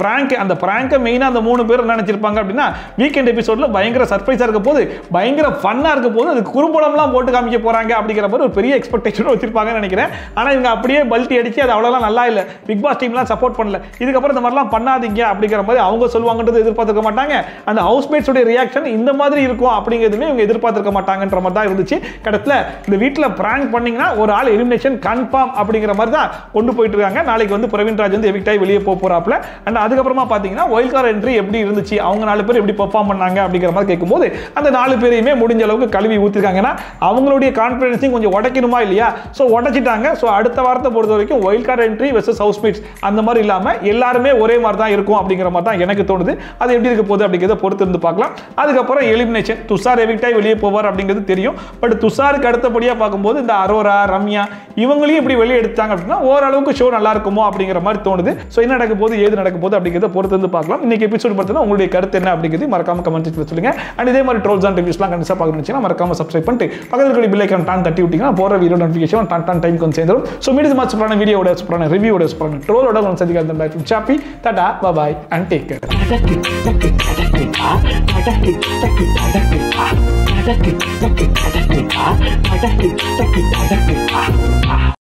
பிராங்கை மெயினாக அந்த 3 பேர் என்ன நினைச்சிருப்பாங்க அப்படின்னா, வீக்கெண்ட் எபிசோட்ல பயங்கர சர்ப்ரைஸாக இருக்க போது, பயங்கர ஃபன்னாக இருக்க போது, அது குறும்படம்லாம் போட்டு காமிக்க போறாங்க அப்படிங்கிற மாதிரி ஒரு பெரிய எக்ஸ்பெக்டேஷன் வச்சிருப்பாங்கன்னு நினைக்கிறேன். ஆனால் இவங்க அப்படியே பல்ட்டி அடிச்சு அது அவ்வளோலாம் நல்லா இல்லை, பிக் பாஸ் டீம்லாம் சப்போர்ட் பண்ணல, இதுக்கப்புறம் இந்த மாதிரிலாம் பண்ணாதீங்க அப்படிங்கிற மாதிரி அவங்க சொல்லுவாங்கன்றது எதிர்பார்த்துக்க மாட்டாங்க. அந்த ஹவுஸ்மேட்ஸோட ரியாக்ஷன் இந்த மாதிரி இருக்கும் அப்படிங்கிறதுமே இவங்க எதிர்பார்த்துக்க மாட்டாங்கன்ற மாதிரி தான் இருந்துச்சு. கடைசியில் இந்த வீட்டில் பிராங்க் பண்ணீங்கன்னா ஒரு ஆள் எலிமினேஷன் கன்ஃபார்ம் அப்படிங்கிற மாதிரி தான் கொண்டு போயிட்டு இருக்காங்க. நாளைக்கு வந்து பிரவீன்ராஜ் வந்து எவிக்ட் ஆகி வெளியே போறாப்ல. அண்ட் அதுக்கப்புறமா பார்த்தீங்கன்னா ஒயில்ட் கார்டு என்ட்ரி எப்படி இருந்துச்சு, அவங்க 4 பேர் எப்படி பெர்ஃபார்ம் பண்ணாங்க அப்படிங்கிற மாதிரி கேட்கும்போது அந்த 4 பேரையுமே முடிஞ்ச அளவுக்கு கழுவி ஊற்றிருக்காங்கன்னா அவங்களுடைய கான்ஃபிடன்ஸையும் கொஞ்சம் உடைக்கணுமா இல்லையா. ஸோ உடைச்சிட்டாங்க. ஸோ அடுத்த வாரத்தை பொறுத்த வரைக்கும் wild card entry versus housemates அந்த மாதிரி இல்லாமல் எல்லாருமே ஒரே மாதிரி தான் இருக்கும் அப்படிங்கிற மாதிரி தான் எனக்கு தோணுது. அது எப்படி இருக்க போகுது அப்படிங்கிறத பொறுத்து இருந்து பார்க்கலாம். அதுக்கப்புறம் எலிமினேஷன், துஷார் எவிக்ட் ஆகி வெளியே போவார் அப்படிங்கிறது தெரியும். பட் துஷாருக்கு அடுத்தபடியாக பார்க்கும்போது இந்த அரோரா, ரம்யா இவங்களையும் இப்படி வெளியே எடுத்தாங்க அப்படின்னா ஓரளவுக்கு ஷோ நல்லா இருக்குமோ அப்படிங்கிற மாதிரி தோணுது. ஸோ என்ன நடக்க போகுது, ஏது நடக்க போகுது அப்படிங்கிறத பொறுத்து இருந்து பார்க்கலாம். இன்னைக்கு எபிசோட் பார்த்தீங்கன்னா உங்களுடைய கருத்து என்ன அப்படிங்கிறது மறக்காம கமெண்ட் செக்ஷன்ல சொல்லுங்க. அண்ட் இதே மாதிரி ட்ரோல்ஸ் அண்ட் ரிவ்யூஸ்லாம் கண்டிப்பாக பார்க்கணும்னா மறக்காம சப்ஸ்கிரைப் பண்ணிட்டு பக்கத்துல இருக்கிற பெல் ஐகான் டான் தட்டி விட்டீங்கன்னா போற வீடியோ நோட்டிஃபிகேஷன் டான் டைம் வந்து சேர்ந்துரும். ஸோ மீண்டும் சூப்பரான வீடியோட சூப்பரான ரிவ்யூவோட சூப்பரான ட்ரோலோட வந்து சந்திக்கிறேன். பை ஃப்ரம் சாப்பி, tata, bye and take care.